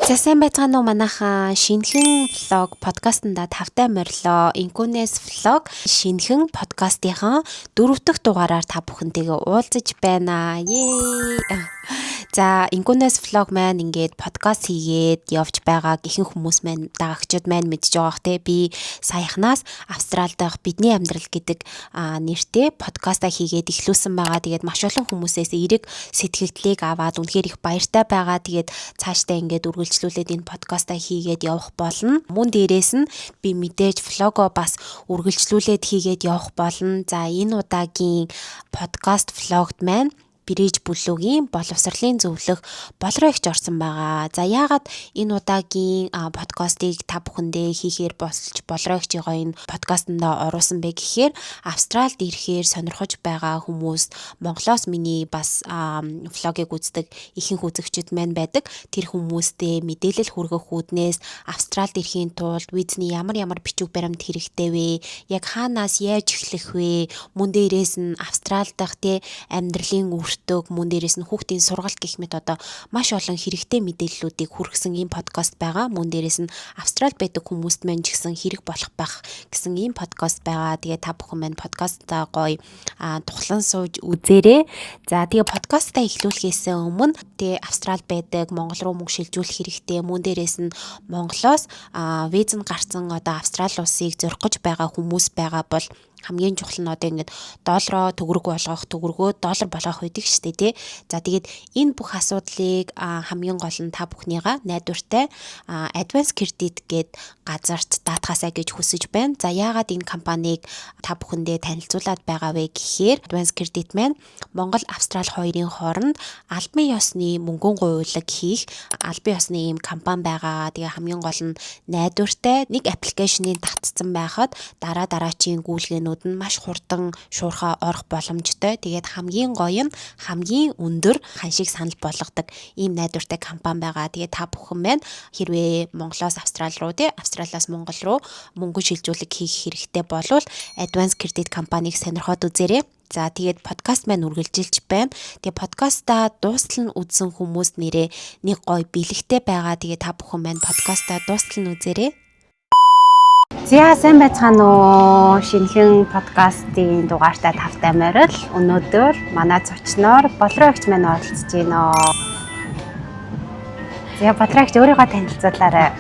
За сайн байцгаана уу манайхаа шинэхэн влог подкастнда тавтай морилоо Инкунес влог шинэхэн подкастынхаа 4 дахь дугаараар та бүхэнтэйгээ уулзаж байна. За Инкунес влог маань ингээд подкаст хийгээд явж байгааг ихэнх хүмүүс маань дагагчид маань мэдж байгаа бох те би саяхнаас Австрал дахь бидний амьдрал гэдэг нэртэй подкаста хийгээд эхлүүлсэн байгаа. Тэгээд маш олон хүмүүсээс эерэг сэтгэгдлийг аваад үнэхээр их баяртай байгаа. Тэгээд цаашдаа ингээд үргэлжлүүлээд энэ подкаста хийгээд явах болно. Мөн дээрээс нь би мэдээж влого бас үргэлжлүүлээд хийгээд явах болно. За энэ удаагийн подкаст влогт маань Бирэж бүлүүгийн боловсролын зөвлөх болрогч орсон байгаа. За яагаад энэ удаагийн подкастыг та бүхэндээ хийхээр болж болрогчийн энэ подкастнда оруулсан бэ гэхээр Австралид ирэхээр сонирхож байгаа хүмүүс Монголоос миний бас влогийг үздэг ихэнх үзэгчид маань байдаг. Тэр хүмүүстэй мэдээлэл хүргэх үүднээс Австралид ирэхийн тулд визний ямар бичиг баримт хэрэгтэй вэ? Яг хаанаас яаж эхлэх вэ? Мөн дээрээс нь Австрал дахь амьдралын мөн дээрээс нь хүүхдийн сургалт гэх мэт одоо маш олон хэрэгтэй мэдээллүүдийг хүргэсэн ийм подкаст байгаа. Мөн дээрээс нь Австрал байдаг хүмүүст маань ч гэсэн хэрэг болох байх гэсэн ийм подкаст байгаа. Тэгээ та бүхэн маань подкастаа гоё тухлан сууж үзээрэй. За тэгээ подкастаа эхлүүлэхээс өмнө тэгээ Австрал байдаг Монгол руу мөнгө шилжүүлэх хэрэгтэй. Мөн дээрээс нь Монголоос виз нь гарсан одоо Австрал улсыг зорих гэж байгаа хүмүүс байгаа бол хамгийн чухал нь одоо ингээд доллароо төгрөгөө доллар болгох үйдэг шүү дээ тий. За тэгээд энэ бүх асуудлыг хамгийн гол нь та бүхнийгаа найдвартай Advance Credit гээд газарт даатгаасаа гэж хүсэж байна. За яагаад энэ компанийг та бүхэндээ танилцуулаад байгаа вэ гэхээр Advance Credit маань Монгол, Австрал хоёрын хооронд албан ёсны мөнгөн гуйлаг хийх албан ёсны ийм компани байгаа. Тэгээ хамгийн гол нь найдвартай нэг аппликейшнийг татсан байхад дараачийн гүйлгээнүүд нь маш хурдан шуурхаа орох боломжтой. Тэгээд хамгийн гоё нь хамгийн өндөр ханшиг санал болгодог ийм найдвартай компани байгаа. Тэгээд та бүхэн маань хэрвээ Монголоос Австрал руу Австралиас Монгол руу мөнгө шилжүүлэг хийх хэрэгтэй болвол Advance Credit компанийг сонирхоод үзээрэй. За тэгээд подкаст маань үргэлжилж байна. Тэгээд подкастаа дуустал нь үзсэн хүмүүс нэрээ нэг гоё бэлэгтэй байгаа. Тэгээд та бүхэн маань подкастаа дуустал нь үзээрэй. За сайн байцгаана уу. Шинэхэн подкастын дугаартаа тавтай морил. Өнөөдөр манай зочноор болрогч маань оролцож байна. За болрогч өөрийгөө танилцуулаарай.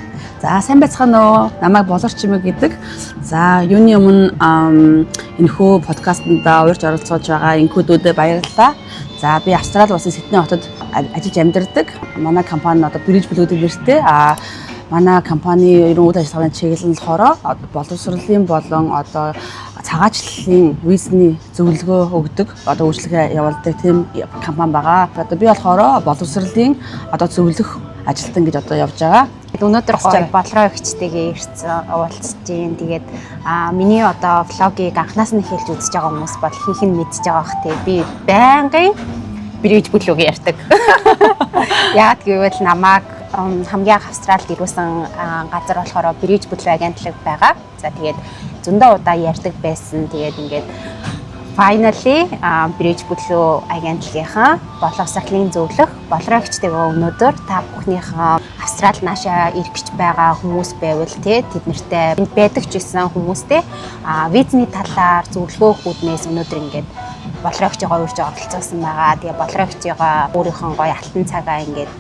За сайн байцгаана уу. Намайг болорч юм гэдэг. За юуны өмнө энэхүү подкастнда урьж оролцож байгаа инкүүдүүдэд баярлалаа. За би Австрали улсын Сидней хотод ажиллаж амьдардаг. Манай компани одоо Бирэж бүлүүдэг нэртэй. Манай компани ерөн үйл ажиллагааны чиглэл нь болохоор боловсролын болон одоо цагаачлалын визний зөвлөгөө өгдөг одоо үйлчлэгээ явуулдаг тийм компани байгаа. Одоо би болохоор боловсролын одоо зөвлөх ажилтан гэж одоо явж байгаа. Өнөөдөр гоё болрогчтэйгээ ирсэн уулзж гин. Тэгээд миний одоо влогийг анханаас нь хэлж үзэж байгаа хүмүүс бол хийх нь мэдж байгаа бох тий. Би байнгын Бирэж бүлүүг ярьдаг. Яагаад гэвэл намайг хамгийн анх Австралид ирсэн газар болохоор Бирэж бүлүү агентлаг байгаа. За тэгээд зөндөө удаа ярьдаг байсан. Тэгээд ингээд finally Бирэж бүлүү агентлагийнхаа боловсролын зөвлөх болрогчтэйгээ өнөөдөр та бүхнийхээ Австрал наашаа ирэх гэж байгаа хүмүүс байвал тэд нартай байдаг ч гэсэн хүмүүстэй визний талаар зөвлөгөө өгөхүүднээс өнөөдөр ингээд болрогчойгоо урьж оролцуулсан байгаа. Тэгээ болрогчойгоо өөрийнхөө гоё алтан цагаа ингээд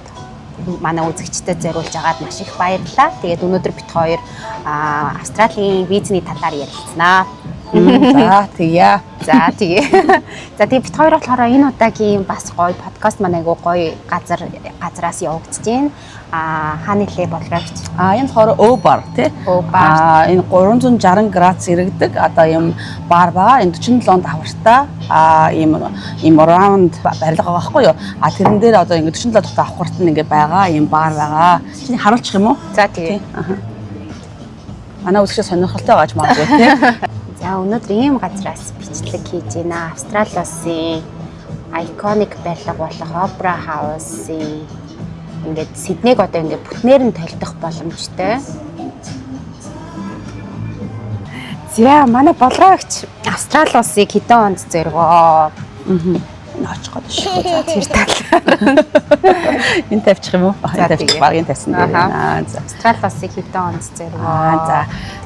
манай үзэгчдэд зориулж агаад маш их баярлалаа. Тэгээд өнөөдөр бит хоёр Австралийн визний талаар ярилцсанаа. За тэгье. За тэгээ бит хоёр болохоор энэ удаагийн бас гоё подкаст маань айгуу гоё газраас явагдаж байна. Хааны лээ болрогч. Энэ болохоор О-бар тий. О-бар. Энэ 360 градус иргэдэг одоо юм бар байгаа. Энэ 47 давхартай ийм раунд барилга байгаа байхгүй юу? Тэрэн дээр одоо ингэ 47 дахь давхарт нь ингэ байгаа ийм бар байгаа. Чиний харуулчих юм уу? За тэгээ. Манай үзэгчид сонирхолтой байж магадгүй тий. За өнөөдөр ийм газраас бичлэг хийж байна. Австрали улсын iconic барилга болох Opera House-ийн ингээд Сиднейг одоо ингээд бүтнээр нь толдох боломжтой. За манай болрогч Австрали улсыг хэдэн онд зоргоо? нооч гоо шүү. За тэр тал. Энэ тавьчих юм уу? Тавьчих багын тавьсан байна. За Австрали улсыг хэдэн онд зэрэг за.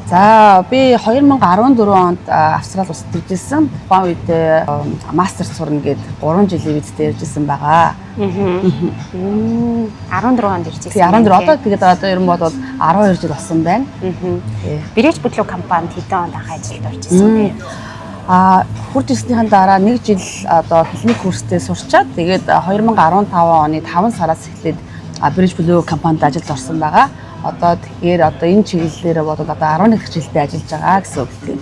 За би 2014 онд Австрали улсад иржсэн. Тухайн үед мастер сурна гээд 3 жилийн визтэй иржсэн байгаа. 14 онд иржсэн. Тий 14 одоо тэгээд одоо ер нь бол 12 жил болсон байна. Бирэж бүтлүү компанид хэдэн онд анх ажилд орж ирсэн бэ? Хурд ирснийхэн дараа 1 жил одоо хэлний курстэй сурчаад тэгээд 2015 оны 5 сараас эхлээд Bridge Blue компанид ажилд орсон байгаа. Одоо тэгэхээр одоо энэ чиглэлээр бол одоо 11 дэх жилдээ ажиллаж байгаа гэсэн үг тийм.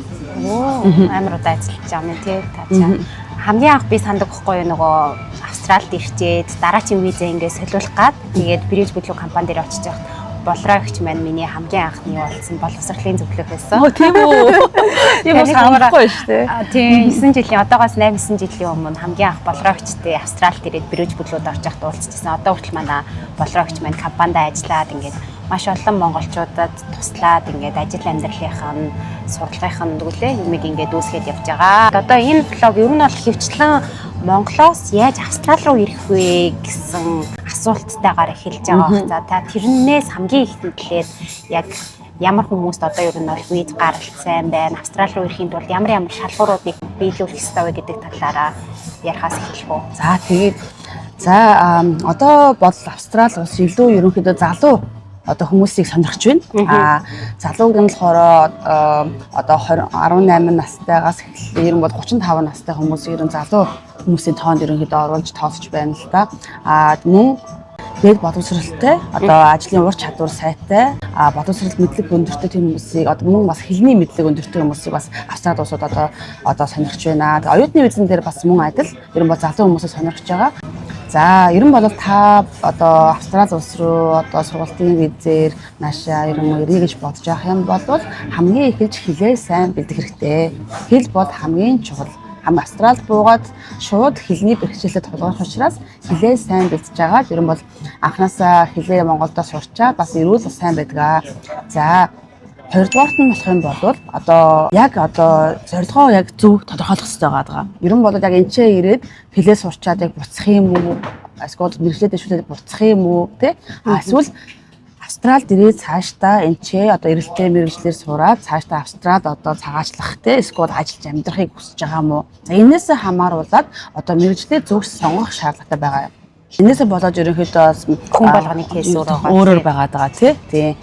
Амар удаа ажиллаж байгаа юм тий. Та цаа. Хамгийн анх би сандаг байхгүй юу нөгөө Австралид ирчээд дараачийн визээ ингээд солиулах гад тэгээд Bridge Blue компани дээр очиж байхад болроо ихч маань миний хамгийн анхны болсон боловсролын зөвлөх байсан. Тийм үү. Тийм бас хамаарахгүй шүү дээ. Тийм 9 жилийн одоогоос 8-9 жилийн өмнө хамгийн анх болроо ихчтэй Австралид ирээд Bridge Blue-д орж явахд уулзчихсан. Одоо хүртэл манай болроо ихч маань компанид ажиллаад ингээд маш олон монголчуудад туслаад ингээд ажил амьдралынхаа сургалтынхаа нүглээ юмыг ингээд үүсгээд явж байгаа. Одоо энэ блог ер нь бол хөвчлэн Монголоос яаж Австрали руу ирэх вэ гэсэн асуулттайгаар эхэлж байгаа. За та тэрнээс хамгийн ихэнд хэлээд яг ямар хүмүүст одоо ер нь бол виз гаралт сайн байна. Австрали руу ирэхийн тулд ямар шалгууруудыг биелүүлэх ёстой вэ гэдэг талаараа ярихаас эхэлэх үү. За тэгээд одоо бол Австрали улс илүү ерөнхийдөө залуу одоо хүмүүсийг сонирхож байна. Залууг нь болохоор одоо 18 настайгаас эхлээд ер нь бол 35 настай хүмүүс ер нь залуу хүмүүсийн тоонд ерөнхийдөө оруулж тоосч байна л да. Мөн дээд боловсролтой одоо ажлын ур чадвар сайтай боловсрол мэдлэг өндөртэй тийм хүмүүсийг одоо мөн бас хэлний мэдлэг өндөртэй хүмүүсийг бас Австрали улсууд одоо сонирхож байна. Оюутны визэн дээр бас мөн адил ер нь бол залуу хүмүүсийг сонирхож байгаа. За ер нь бол та одоо Австрали улс руу одоо сургалтын визээр наашаа ер нь ирье гэж бодож явах юм бол хамгийн эхэлж хэлээ сайн бэлдэх хэрэгтэй. Хэл бол хамгийн чухал. Австралид буугаад шууд хэлний бэрхшээлд тулгарх учраас хэлээ сайн бэлдэж байгаа. Ер нь бол анханасаа хэлээ Монголдо сурчаад бас эрүүл сайн байдаг. За хоёрдугаарт нь болох юм бол одоо яг одоо зорилгоо яг зөв тодорхойлох хэрэгтэй байгаа. Ер нь бол яг энчээ ирээд хэлээ сурчаад яг буцах юм уу? Эсвэл мэрэгчлээ дэвшүүлээд буцах юм уу? Тэ? Эсвэл Австралид ирээд цаашдаа энчээ одоо эрэлттэй мэрэгчлэр сураад цаашдаа Австралид одоо цагаачлах тэ эсвэл ажиллаж амьдрахыг хүсэж байгаа юм уу? За энээс хамааруулаад одоо мэрэгчлээ зөвс сонгох шаардлагатай байгаа. Энээс болоод ерөнхийдөө хүн болгоны кейс өөрөөр байгаа тий.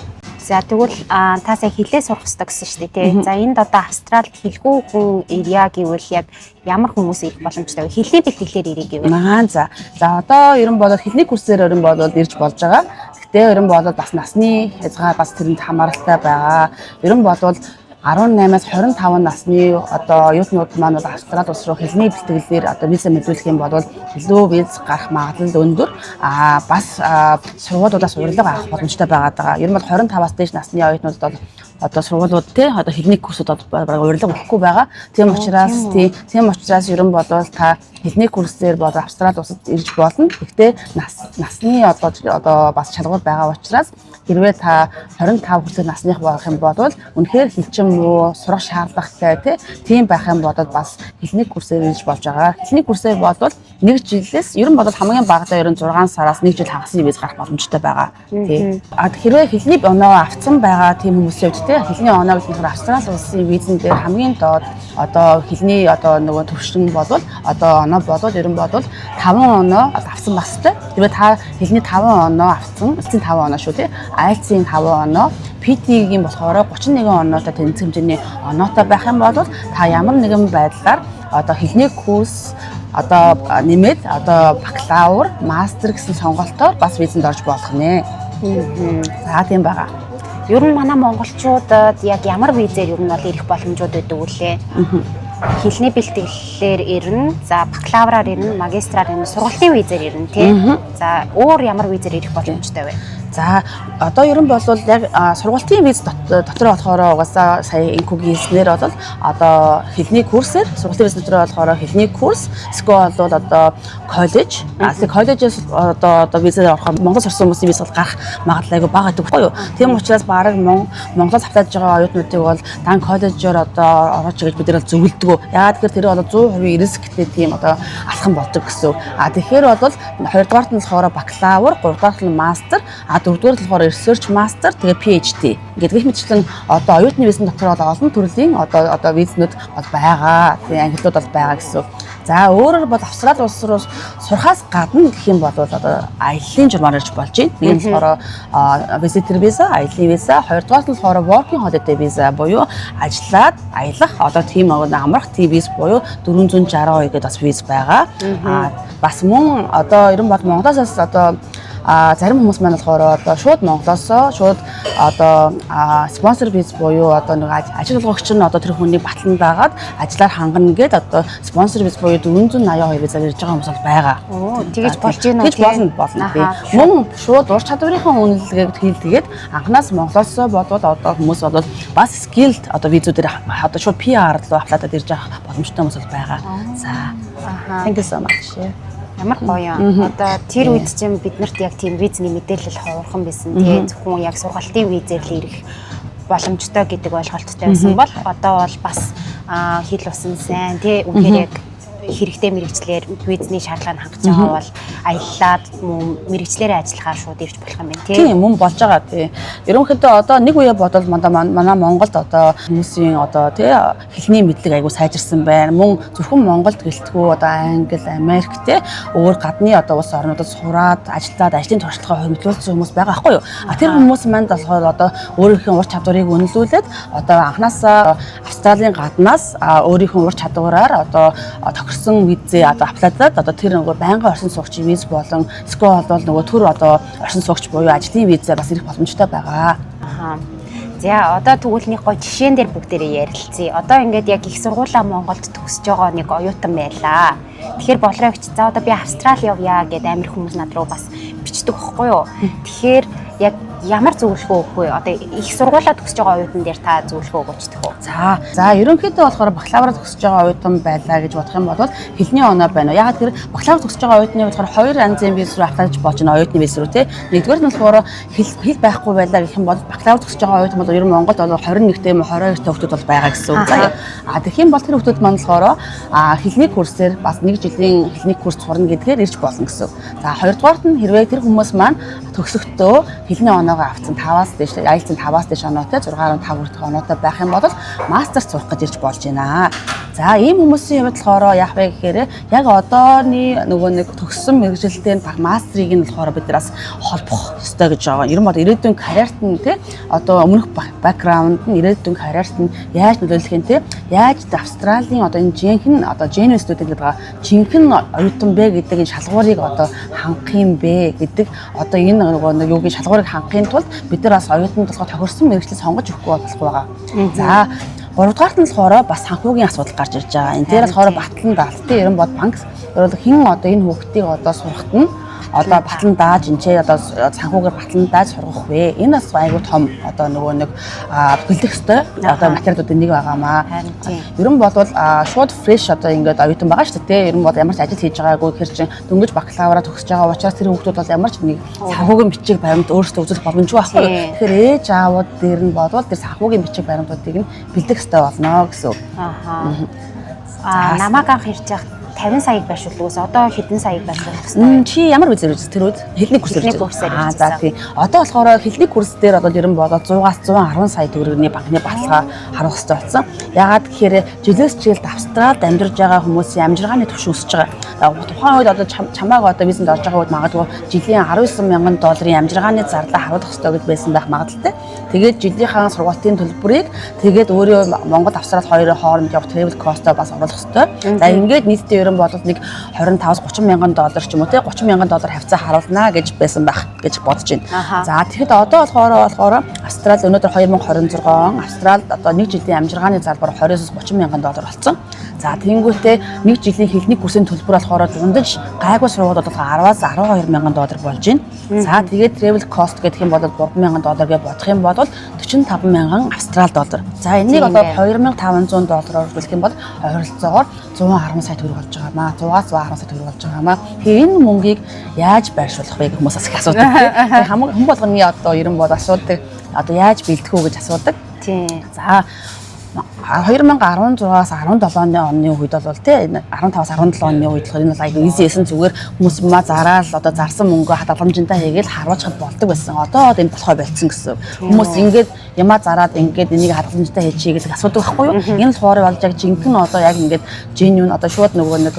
За тэгвэл та сая хэлээ сурах хэрэгтэй гэсэн шүү дээ тий. За энд одоо Австралид хэлгүй хүн ирья гэвэл яг ямар хүмүүс ирэх боломжтой вэ? Хэлний бэлтгэлээр ирэх гэвэл. За одоо ер нь бол хэлний курсээр ер нь бол ирж болж байгаа. Гэтэ ер нь бол бас насны хязгаар бас тэрэнд хамааралтай байгаа. Ер нь бол 18-аас 25 насны одоо оюутнууд маань бол Австрали улс руу хэлний бэлтгэлээр одоо виза мэдүүлэх юм бол илүү виз гарах магадлал өндөр. Бас сургуулиудаас урилга авах боломжтой байгаа. Ер нь бол 25-аас дээш насны оюутнууд бол одоо сургуулиуд тий одоо хэлний курсууд бараг урилга өгөхгүй байгаа. Тийм учраас ер нь бол та хэлний курсээр бол Австрали улсад ирж болно. Гэхдээ насны одоо бас шалгуур байгаа учраас хэрвээ та 25 хүртэлх насных болох юм бол үнэхээр хэлчин муу сурах шаардлагатай тийм байх юм бол бас хэлний курсээр ирж болж байгаа. Хэлний курсээр бол 1 жилээс ер нь бол хамгийн багадаа ер нь 6 сараас 1 жил хагасны виз гарах боломжтой байгаа. Тий. Хэрвээ хэлний оноо авцсан байгаа тийм хүмүүсийн хувьд хэлний оноо гэхээр Австрали улсын визэн дээр хамгийн доод одоо хэлний одоо нөгөө төвшин бол одоо оноо бол ер нь бол 5 оноо авсан байх хэрэгтэй. Хэрвээ та хэлний 5 оноо авсан, эцсийн 5 оноо шүү тий. IELTS-ийн 5 оноо, PT-ийн болохоор 31 оноотой тэнцэх хэмжээний оноотой байх юм бол та ямар нэгэн байдлаар одоо хэлний курс одоо нэмээд одоо бакалавр, мастер гэсэн сонголтоор бас визэнд орж болох нэ. За тийм байгаа. Ер нь манай монголчуудад яг ямар визээр ер нь бол ирэх боломжууд байдаг үлээ. Хэлний бэлтгэлээр ирнэ, за бакалавраар ирнэ, магистраар ирнэ, сургалтын визээр ирнэ тий. За өөр ямар визээр ирэх боломжтой вэ? За одоо ер нь бол яг сургалтын виз дотор болохоор угаасаа сая инкугийн хэлснээр бол одоо хэлний курсээр сургалтын виз дотор болохоор хэлний курс, эсвэл бол одоо коллеж, коллежээс одоо визээр ороход Монголд сурсан хүмүүсийн виз бол гарах магадлал айгүй бага гэдэг байхгүй юу. Тийм учраас баг Монголд хавтаж байгаа оюутнуудыг бол дан коллежоор одоо орооч гэж бид нэр зөвлөдөг. Яагаад гэхээр тэр бол 100% рисктэй тийм одоо алхам болдог гэсэн. Тэгэхээр бол 2-дугаарт нь болохоор бакалавр, 3-дугаарт нь мастер, 4-дугаарт болохоор research master, тэгээ PhD. Ингээд гэх мэтчлэн одоо оюутны визэн дотор бол олон төрлийн одоо визнүүд бол байгаа. Тэгээ ангиллууд бол байгаа гэсэн. За өөрөөр бол Австрали улс руу сурахаас гадна гэх юм бол одоо аяллаа журмаар ирж болж байна. Нэг нь болохоор visitor visa, аяллаа виза, 2-дугаарт нь болохоор working holiday visa буюу ажиллаад аялах одоо тийм амрах тийм виз буюу 462 гэдэг бас виз байгаа. Бас мөн одоо ер нь бол Монголоос одоо зарим хүмүүс маань болохоор одоо шууд Монголоос шууд одоо спонсор виз буюу одоо нэг ажил олгогч нь одоо тэр хүний батлан дагаад ажиллаар хангана гээд одоо спонсор виз буюу 482 визаар ирж байгаа хүмүүс бол байгаа. Тэгэж болж байна уу? Тэгэж болно. Мөн шууд ур чадварынхаа үнэлгээнд хийлгээд анханаас Монголоос болоод одоо хүмүүс бол бас skilled одоо визүүдээр одоо шууд PR руу аплайдад ирж байгаа боломжтой хүмүүс бол байгаа. За. Thank you so much. Ямар гоё. Одоо тэр үед чинь биднэрт яг тийм визний мэдээлэл ховорхон байсан. Тэгээ зөвхөн яг сургалтын визээр л ирэх боломжтой гэдэг ойлголттой байсан бол одоо бол бас хэл усан сайн тий үнээр яг хэрэгтэй мэрэгчлэр визний шаардлага хангаж байгаа бол аяллаад мэрэгчлэрээ ажиллахаар шууд ирж болох юм байна тий. Тийм мөн болж байгаа тий. Ерөнхийдөө одоо нэг үе бодвол манай Монголд одоо хүмүүсийн одоо тий хэлний мэдлэг айгуу сайжирсан байна. Мөн зөвхөн Монголд гэлтгүү одоо Англи, Америк тий өөр гадны одоо улс орнуудад сураад ажиллаад ажлын туршлагаа хөндлүүлсэн хүмүүс байгаа байхгүй юу? Тэр хүмүүс манд болохоор одоо өөрийнхөө ур чадварыг үнэлүүлээд одоо анханасаа Австралийн гаднаас өөрийнхөө ур чадвараар одоо тохирсон визээ одоо аплайдаад одоо тэр нөгөө байнгын оршин суугчийн виз болон скол бол нөгөө төр одоо оршин суугч буюу ажлын визээ бас ирэх боломжтой байгаа. За одоо тэгвэл нэг гоё жишээн дээр бүгдээрээ ярилцъя. Одоо ингээд яг их сургуулаа Монголд төгсөж байгаа нэг оюутан байлаа. Тэгэхээр болрогч за одоо би Австрали явъя гэдэг амир хүмүүс над руу бас бичдэг байхгүй юу? Тэгэхээр яг ямар зөвлөгөө өгөх вэ? Одоо их сургуулаа төгсөж байгаа оюутан дээр та зөвлөгөө өгч чадах уу? За ерөнхийдөө болохоор бакалавра төгсөж байгаа оюутан байлаа гэж бодох юм бол хэлний оноо байна. Яг тэр бакалавра төгсөж байгаа оюутны болохоор хоёр янзын виз рүү аплайж болж байна. Оюутны виз рүү тий. Нэгдүгээр нь болохоор хэл байхгүй байлаа гэх юм бол бакалавра төгсөж байгаа оюутан бол ер нь Монголд бол 21-т юм 22-т хүмүүс бол байгаа гэсэн үг заяа. Тэгэх юм бол тэр хүмүүс маань болохоор хэлний курсээр бас 1 жилийн хэлний курс сурна гэдгээр ирж болно гэсэн. За хоёрдугаарт нь хэрвээ тэр хүмүүс маань төгсөхдөө хэлний оноогоо авсан 5-аас дээш IELTS-ийн 5-аас дээш оноотой 6.5 хүртэлх оноотой байх юм бол мастерс сурах гэж ирж болж байна. За ийм хүмүүсийн хувьд болохоор яах вэ гэхээр яг одооны нөгөө нэг төгссөн мэргэжилтэй мастрыг нь болохоор бид нараас холбох ёстой гэж байгаа. Ер нь бол ирээдүйн карьерт нь тий одоо өмнөх бэкграунд нь ирээдүйн карьерт нь яаж нөлөөлөх юм тий яаж Австралийн одоо энэ жинхэнэ одоо genuine student гэдэг байгаа жинхэнэ оюутан бэ гэдэг энэ шалгуурыг одоо хангах юм бэ гэдэг одоо энэ нөгөө нэг юугийн шалгуурыг хангахын тулд бид нар бас оюутанд болохоор тохирсон мэргэжил сонгож өгөхгүй болохгүй байгаа. За 3-дугаарт нь болохоор бас санхүүгийн асуудал гарч ирж байгаа. Энэ дээр болохоор батлан даалтын ерөн бод банк ерөөл хэн одоо энэ хүүхдийг одоо сурахт нь одоо батлан дааж энэ одоо санхүүгээр батлан дааж сургах вэ? Энэ бас айгүй том одоо нөгөө нэг бэлдэх ёстой одоо материалуудын нэг байгаамаа. Ерөн бодвол шууд фреш одоо ингээд оюутан байгаа шүү дээ. Ерөн бол ямар ч ажил хийж байгаагүй хэр чин дөнгөж бакалавра төгсөж байгаа учраас тэр хүүхдүүд бол ямар ч нэг санхүүгийн бичиг баримт өөрсдөө үзүүлэх боломжгүй байхгүй. Тэгэхээр ээж аавууд дээр нь бодвол тэр санхүүгийн бичиг баримтуудыг нь бэлдэх ёстой болно гэсэн үг. Намайг анх ирж явах 50 саяг байшуулгаас одоо хэдэн саяг байшуулах вэ? Чи ямар үзэр үзэж тэр үед хэлний курсээр. За тийм. Одоо болохоор хэлний курс дээр бол ерөн болоод 100-аас 110 сая төгрөгийн банкны баталгаа харуулах хэрэгтэй болсон. Ягаад гэхээр жилээс жилд Австралид амьдарч байгаа хүмүүсийн амжиргааны түвшин өсөж байгаа. Тухайн үед одоо чамааг одоо визэнд орж байгаа үед магадгүй жилийн $19,000 амжиргааны зарлаа харуулах хэрэгтэй гэж байсан байх магадaltaй. Тэгээд жилийнхаа сургалтын төлбөрийг тэгээд өөрөө Монгол Австрали хоёрын хооронд явах travel cost-оо бас оруулах хэрэгтэй. За ингээд нийтдээ ерөн бол нэг $25,000-30,000 ч юм уу те $30,000 хавцаа харуулнаа гэж байсан байх гэж бодож байна. За тэгэхэд одоо болохоор Австрали өнөөдөр 2026 Австралид одоо 1 жилийн амжиргааны залбар $20,000-30,000 болсон. За тэгэнгүүтээ 1 жилийн хэлний курсын төлбөр болохоор дундаж гайгүй сургууль бол 10-аас 12 мянган доллар болж байна. За тэгээд travel cost гэх юм бол 3 мянган доллар гэж бодох юм бол 45 мянган австрал доллар. За энийг одоо 2500 доллараар хөлөх юм бол ойролцоогоор 110 сая төгрөг болж байгаа маа. 100-аас 110 сая төгрөг болж байгаа маа. Тэгэхээр энэ мөнгийг яаж байршуулах вэ гэх хүмүүсээс их асуудаг. Хэн болгоны одоо ерөн бол асуудаг. Одоо яаж бэлдэх үү гэж асуудаг. Тийм. За 2016-аас 17 оны үед бол тий 15-аас 17 оны үед энэ бол айгүй easy эсэн зүгээр хүмүүс маа зараал одоо зарсан мөнгөө хадгаламжтай хийгээл харуулчихад болдог байсан. Одоо энэ болохоо болцсон гэсэн. Хүмүүс ингээд ямаа зараад ингээд энийг хадгаламжтай хийчихээ гэж асуудаг байхгүй юу? Энэ болохоор болж яг жинхэнэ одоо яг ингээд genuine одоо шууд нөгөө нэг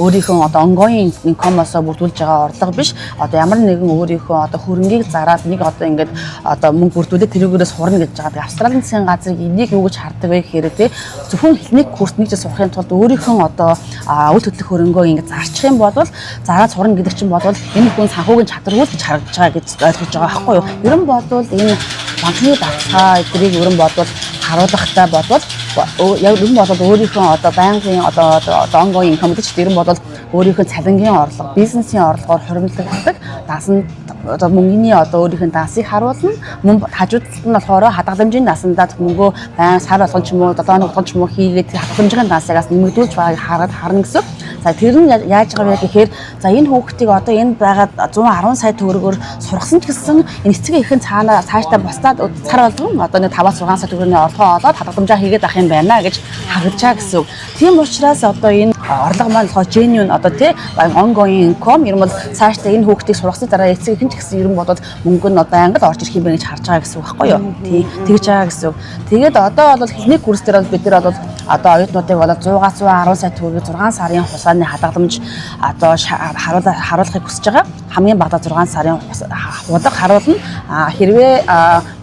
өөрийнхөө одоо ongoing income-осоо бүрдүүлж байгаа орлого биш. Одоо ямар нэгэн өөрийнхөө одоо хөрөнгийг зараад нэг одоо ингээд одоо мөнгө бүрдүүлээд тэрүүгээрээ сурна гэж байгаа. Австралийн засгийн газрыг энийг юу гэж хардаг вэ гэхээр тий зөвхөн хэлний курс нэг жил сурахын тулд өөрийнхөө одоо үйл хөдлөх хөрөнгөө ингээд зарчих юм бол зараад сурна гэдэг чинь бол энэ хүн санхүүгийн чадваргүй гэж харагдаж байгаа гэж ойлгож байгаа байхгүй юу? Ерөн бодвол энэ банкны баталгаа эдрийг ерөн бодвол харуулахтай бодвол яг ерөн бодвол өөрийнхөө одоо байнгын одоо ongoing income гэж ерөн бодвол өөрийнхөө цалингийн орлого, бизнесийн орлогоор хуримтлагддаг даасан одоо мөнгөний одоо өөрийнх нь даасыг харуулна. Мөн хажууд талд нь болохоор хадгаламжийн насандаа мөнгөө байн сар болгон ч юм уу 7 хоног болгон ч юм уу хийгээд хадгаламжийн даасаагаас нэмэгдүүлж байгааг харна гэсэн. За тэр нь яаж байгаа вэ гэхээр за энэ хүүхдийг одоо энд байгаа 110 сая төгрөгөөр сургасан ч гэсэн энэ эцэг эхэн цаанаа цаашдаа бусдаад сар болгон одоо нэг 5-6 сая төгрөгийн орлогоо олоод хадгаламжаа хийгээд ах юм байна гэж харагдаж байгаа гэсэн. Тийм учраас одоо энэ орлого маань болохоор genuine одоо тий ongoing income юм бол цаашдаа энэ хүүхдийг сургасны дараа эцэг эхэн ч гэсэн ерөн бодоод мөнгө нь одоо ангид орж ирэх юм байна гэж харж байгаа гэсэн үг байхгүй юу? Тий тэгж байгаа гэсэн. Тэгээд одоо бол хэлний курс дээр бол бид нар бол одоо оюутнуудыг бол 100-аас 110 сая төгрөг 6 сарын хусааны хадгаламж одоо харуулахыг хүсэж байгаа. Хамгийн багадаа 6 сарын худлага харуулна. Хэрвээ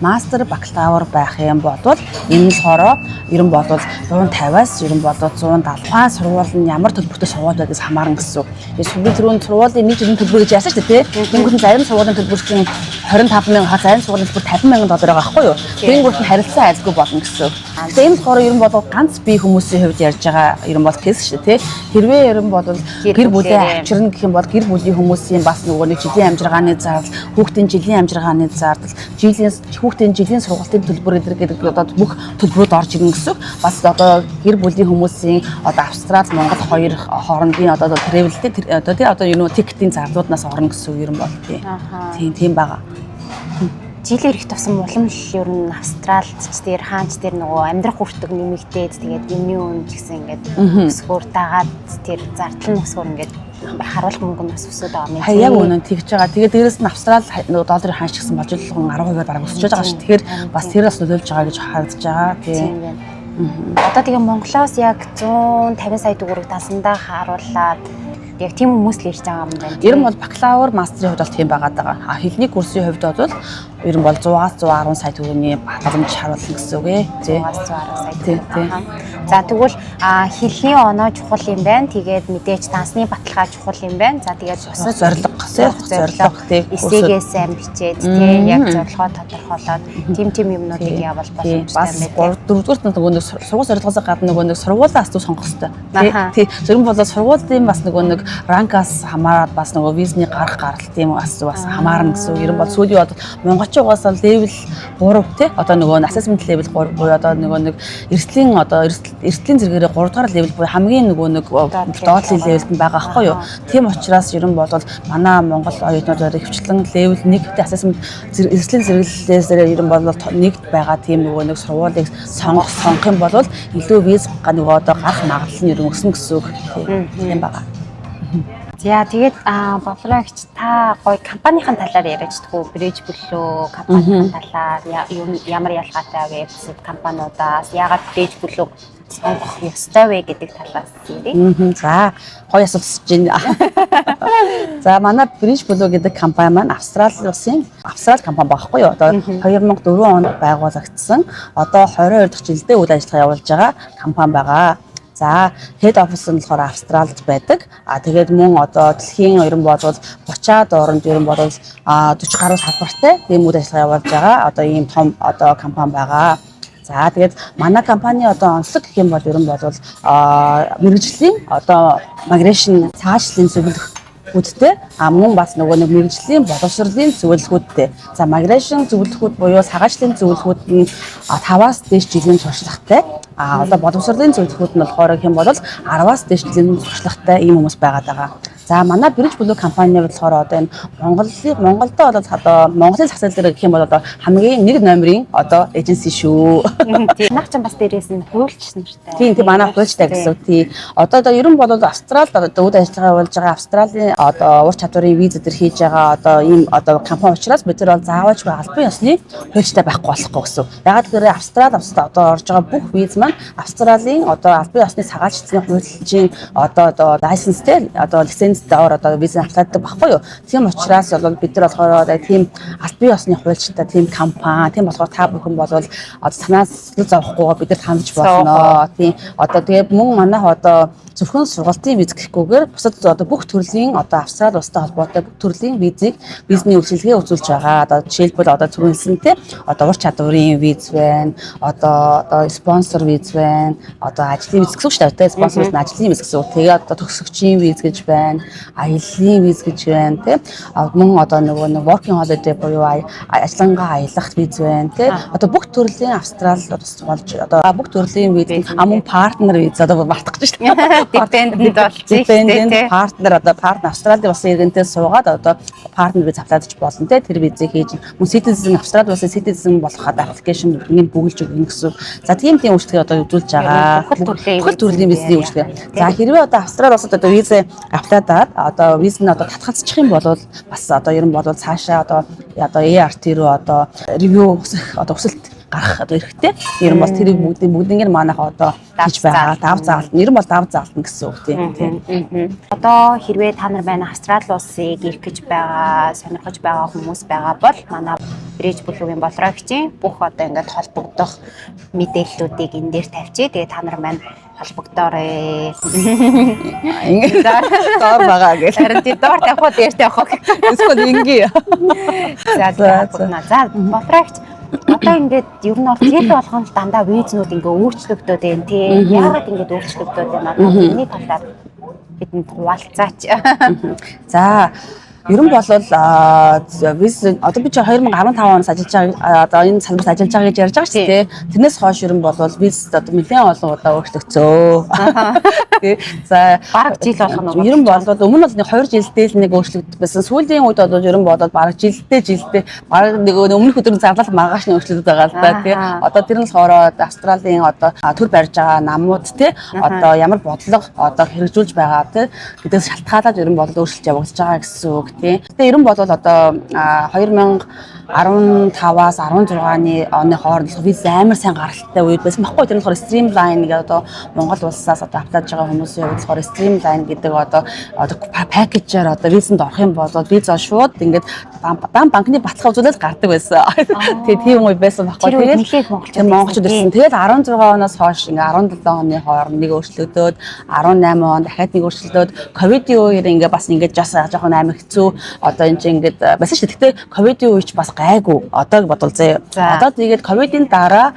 мастер бакалавр байх юм бол энэ нь хороо ерөн бодвол 150-аас ерөн бодвол 170 сургууль нь ямар төлбөртэй сургууль байдгаас хамаарна гэсэн. Тэгээд түрүүн сургуулийн нэг жилийн төлбөр гэж яасан шүү дээ тий. Тэнгуут нь зарим сургуулийн төлбөр чинь 25 мянга, зарим сургуулийн төлбөр 50 мянган доллар байгаа байхгүй юу? Тэнгуут нь харилцан айлгүй болно гэсэн. Тэгээд энэ болохоор ерөн бодвол ганц бие хүмүүсийн хувьд ярьж байгаа ерөн бол кейс шүү дээ тий. Хэрвээ ерөн бодвол гэр бүлээ авчирна гэх юм бол гэр бүлийн хүмүүсийн бас нөгөө нэг жилийн амжиргааны зардал, хүүхдийн жилийн амжиргааны зардал, хүүхдийн жилийн сургалтын төлбөр гэдэг одоо бүх төлбөрүүд орж ирнэ гэсэн. Бас одоо гэр бүлийн хүмүүсийн одоо Австрали, Монгол хоёр хоорондын одоо travel одоо юу тикетийн зарлууднаас орно гэсэн юм бол тийм байгаа. Жилийн ирэх тусам улам л ер нь Австралид ч тэр хаанч тэр нөгөө амьдрах хүртэг нэмэгдээд тэгээд юмны үн ч гэсэн ингээд өсгөр дагаад тэр зардал нь өсгөр ингээд харуулах мөнгө нь бас өсөд байгаа юм. Яг үнэн тэгж байгаа. Тэгээд дээрэс нь Австрали долларын хаанч гэсэн бодлого 10% бараг өсөж байгаа шүү. Тэгэхээр бас тэр бас нөлөөлж байгаа гэж харагдаж байгаа. Тийм. Одоо тэгээ Монголоос яг 150 сая төгрөг дасандаа харуулад яг тийм хүмүүс л ирж байгаа юм байна. Ер нь бол бакалавр, мастрын хувьд бол тийм байгаад байгаа. Хэлний курсын хувьд бол ер нь бол 100-аас 110 сая төгрөгийн хадгаламж харуулна гэсэн үг ээ. 100-аас 110 сая төгрөг. За тэгвэл хэлний оноо чухал юм байна. Тэгээд мэдээж дансны баталгаа чухал юм байна. За тэгээд бусад зорилго тийм эсээгээс сайн бичээд тийм яг зорилгоо тодорхойлоод тийм юмнуудыг явал боломжтой байна. Дөрөвдүгээр нөгөө нэг сургууль зорилгоос гадна нөгөө нэг сургуулиас дүү сонгох хэрэгтэй. Тийм. Зөвхөн бол сургуулийн бас нөгөө нэг ранкаас хамаарат бас нөгөө визний гарах гаралт юм бас хамаарна гэсэн. Ер нь бол сүүлийн одоо монголчуудаас левел 3 тий одоо нөгөө assessment level 3 буюу одоо нөгөө нэг эрсдлийн зэрэгээрээ 3 дугаар level буюу хамгийн нөгөө нэг доотлын левелд нь байгаа байхгүй юу. Тийм учраас ер нь бол манай Монгол оюутнуудаар хвчлэн level 1 assessment эрсдлийн зэрэглэлээс ер нь бол нэгд байгаа тийм нөгөө нэг сургуулийг сонгох юм бол илүү виз нөгөө одоо гарах магадлал нь ер нь өснө гэсэн үг тийм байгаа. За тэгээд Боврагч та гоё компанийн талаар яриач дгүй Bridge Blue компанийн талаар ямар ялгаатай вэ гэсэн компаниудаас яагаад Bridge Blue сонгох ёстой вэ гэдэг талаас ярив. За гоё асуулт байна. За манай Bridge Blue гэдэг компани маань Австрали улсын компани байхгүй юу? Одоо 2004 онд байгуулагдсан. Одоо 22 дахь жилдээ үйл ажиллагаа явуулж байгаа компани байгаа. За head office нь болохоор Австралид байдаг. Тэгээд мөн одоо дэлхийн ерөн бодвол 30-аад оронд ерөн бодвол 40 гаруй салбартай ийм үйл ажиллагаа явуулж байгаа. Одоо ийм том одоо компани байгаа. За тэгээд манай компани одоо онцлог гэх юм бол ер нь бол мэрэгжлийн одоо migration цаашлын зөвлөгөөнүүдтэй мөн бас нөгөө нэг мэрэгжлийн боловсролын зөвлөгөөнүүдтэй. За migration зөвлөгөөнүүд буюу сагачлалын зөвлөгөөнүүд нь 5-аас дээш жилийн туршлагатай. Одоо боловсролын зөвлөгөөнүүд нь болохоор гэх юм бол 10-аас дээш жилийн туршлагатай ийм хүмүүс байгаад байгаа. За манай Bridge Blue компани болохоор одоо энэ Монголдо одоо Монголын зах зээл дээр гэх юм бол одоо хамгийн 1 номерын одоо эйженси шүү. Тийм. Нах ч бас дээрээс нь хуульчсан шүү дээ. Тийм манай хуульчтай гэсэн. Тийм. Одоо ер нь бол Австралид одоо үйл ажиллагаа явуулж байгаа Австралийн одоо ур чадварын виз дээр хийж байгаа одоо ийм одоо компани учраас бид нар бол заавалжгүй албан ёсны хуульчтай байхгүй болохгүй гэсэн. Ягаад гэвэл Австрал одоо орж байгаа бүх виз маань Австралийн одоо албан ёсны сагаалчдын хуульчийн одоо лайсенстэй одоо лиценз даавар одоо виз авладаг байхгүй юу. Тийм учраас бол бид нар болохоор тийм албан ёсны хуульчтай тийм компани тийм болохоор та бүхэн бол одоо санаас зовхгүйгээр бид нар хамж болно. Тийм одоо тэгээ мөн манайх одоо зөвхөн сургалтын виз гэхгүйгээр бусад одоо бүх төрлийн одоо Австрали улстай холбоотой бүх төрлийн визийг визний үйлчилгээ үзүүлж байгаа. Одоо жишээлбэл одоо түрүүнсэнтэй одоо ур чадварын виз байна. Одоо спонсор виз байна. Одоо ажлын виз гэсэн үг шүү дээ. Спонсор виз нь ажлын виз гэсэн үг. Тэгээ одоо төгсөгчийн виз гэж байна. Аяллаа виз гэж байна. Тэ мөн одоо нөгөө working holiday буюу ажиллангаа аялах виз байна. Тэ одоо бүх төрлийн Австрали болж одоо бүх төрлийн виз мөн партнер виз одоо мартах гэж шүү дээ. Dependent болчих тийм партнер одоо партнер Австралийн улсын иргэнтэй суугаад одоо партнер виз авладаг болно те тэр визийг хийж мөн citizen Австрали улсын citizen болоход аппликейшн бүгдийг бүгэлж өгнө гэсэн. За тийм үйлчлэгээ одоо үзүүлж байгаа. Бүх төрлийн визний үйлчлэгээ. За хэрвээ одоо Австрали улсад одоо виз авладаад одоо виз нь одоо татгалзчих юм бол бас одоо ер нь бол цаашаа одоо ERT руу одоо ревю одоо өсөлт гарах одоо эрэхтэй. Ер нь бол тэр бүгднийг манайх одоо хийж байгаа. Дав заалт. Ер нь бол дав заалт гэсэн үг тийм. Одоо хэрвээ та нар байна Австрали улсыг ирэх гэж байгаа, сонирхож байгаа хүмүүс байгаа бол манай Bridge Blue-гийн болрогчийн бүх одоо ингээд холбогдох мэдээллүүдийг энэ дээр тавьчих. Тэгээ та нар маань холбогдоорой. Ингээд доор байгаа гэх. Харин тий доор тавих дээр тавих гэх. Эсвэл ингээ. За болрогч одоо ингээд ер нь бол зээл болгоно дандаа визнүүд ингээ өөрчлөгдөд байна тий. Яагаад ингээд өөрчлөгдөд байна? Одоо энэ талаар бидэнд хуваалцаач. За ер нь бол виз одоо би 2015 оноос ажиллаж байгаа одоо энэ салбарт ажиллаж байгаа гэж ярьж байгаа шүү дээ. Тэрнээс хойш ер нь бол виз одоо нэлээд олон удаа өөрчлөгдсөн. Тий. За бараг жил болох нь ер нь бол өмнө нь 2 жилдээ л нэг өөрчлөгдсөн байсан. Сүүлийн үед бол ер нь бодоод бараг жилдээ бараг нэг өмнөх өдрийн зарлал маргааш нь өөрчлөгдөж байгаа л да тий. Одоо тэр нь болохоор Австралийн одоо төр барьж байгаа намууд тий одоо ямар бодлого одоо хэрэгжүүлж байгаа тий гэдээс шалтгаалаад ер нь бол өөрчлөлт явагдаж байгаа гэсэн үг. Гэтэ ер нь бол одоо 2015-аас 16 оны хооронд виз амар сайн гаралтай үед байсан баггүй. Тэр нь болохоор Streamline гэдэг одоо Монгол улсаас одоо аплаж байгаа хүмүүсийн хувьд болохоор Streamline гэдэг одоо пакэжээр одоо визэнд орох юм бол виза шууд ингээд банкны баталгаа үзүүлээд гардаг байсан. Тэгээ тийм үе байсан баггүй. Тэгээд монголчууд ирсэн. Тэгээд 16 оноос хойш ингээд 17 оны хооронд нэг өөрчлөгдөөд 18 он дахиад нэг өөрчлөгдөөд ковидын үеэр ингээд бас ингээд жоохон амар хэцүү одоо энэ чинь ингээд байсан шүү дээ. Гэхдээ ковидын үеч бас гайгүй. Одоог бодвол зөө. Одоо тэгээд ковидын дараа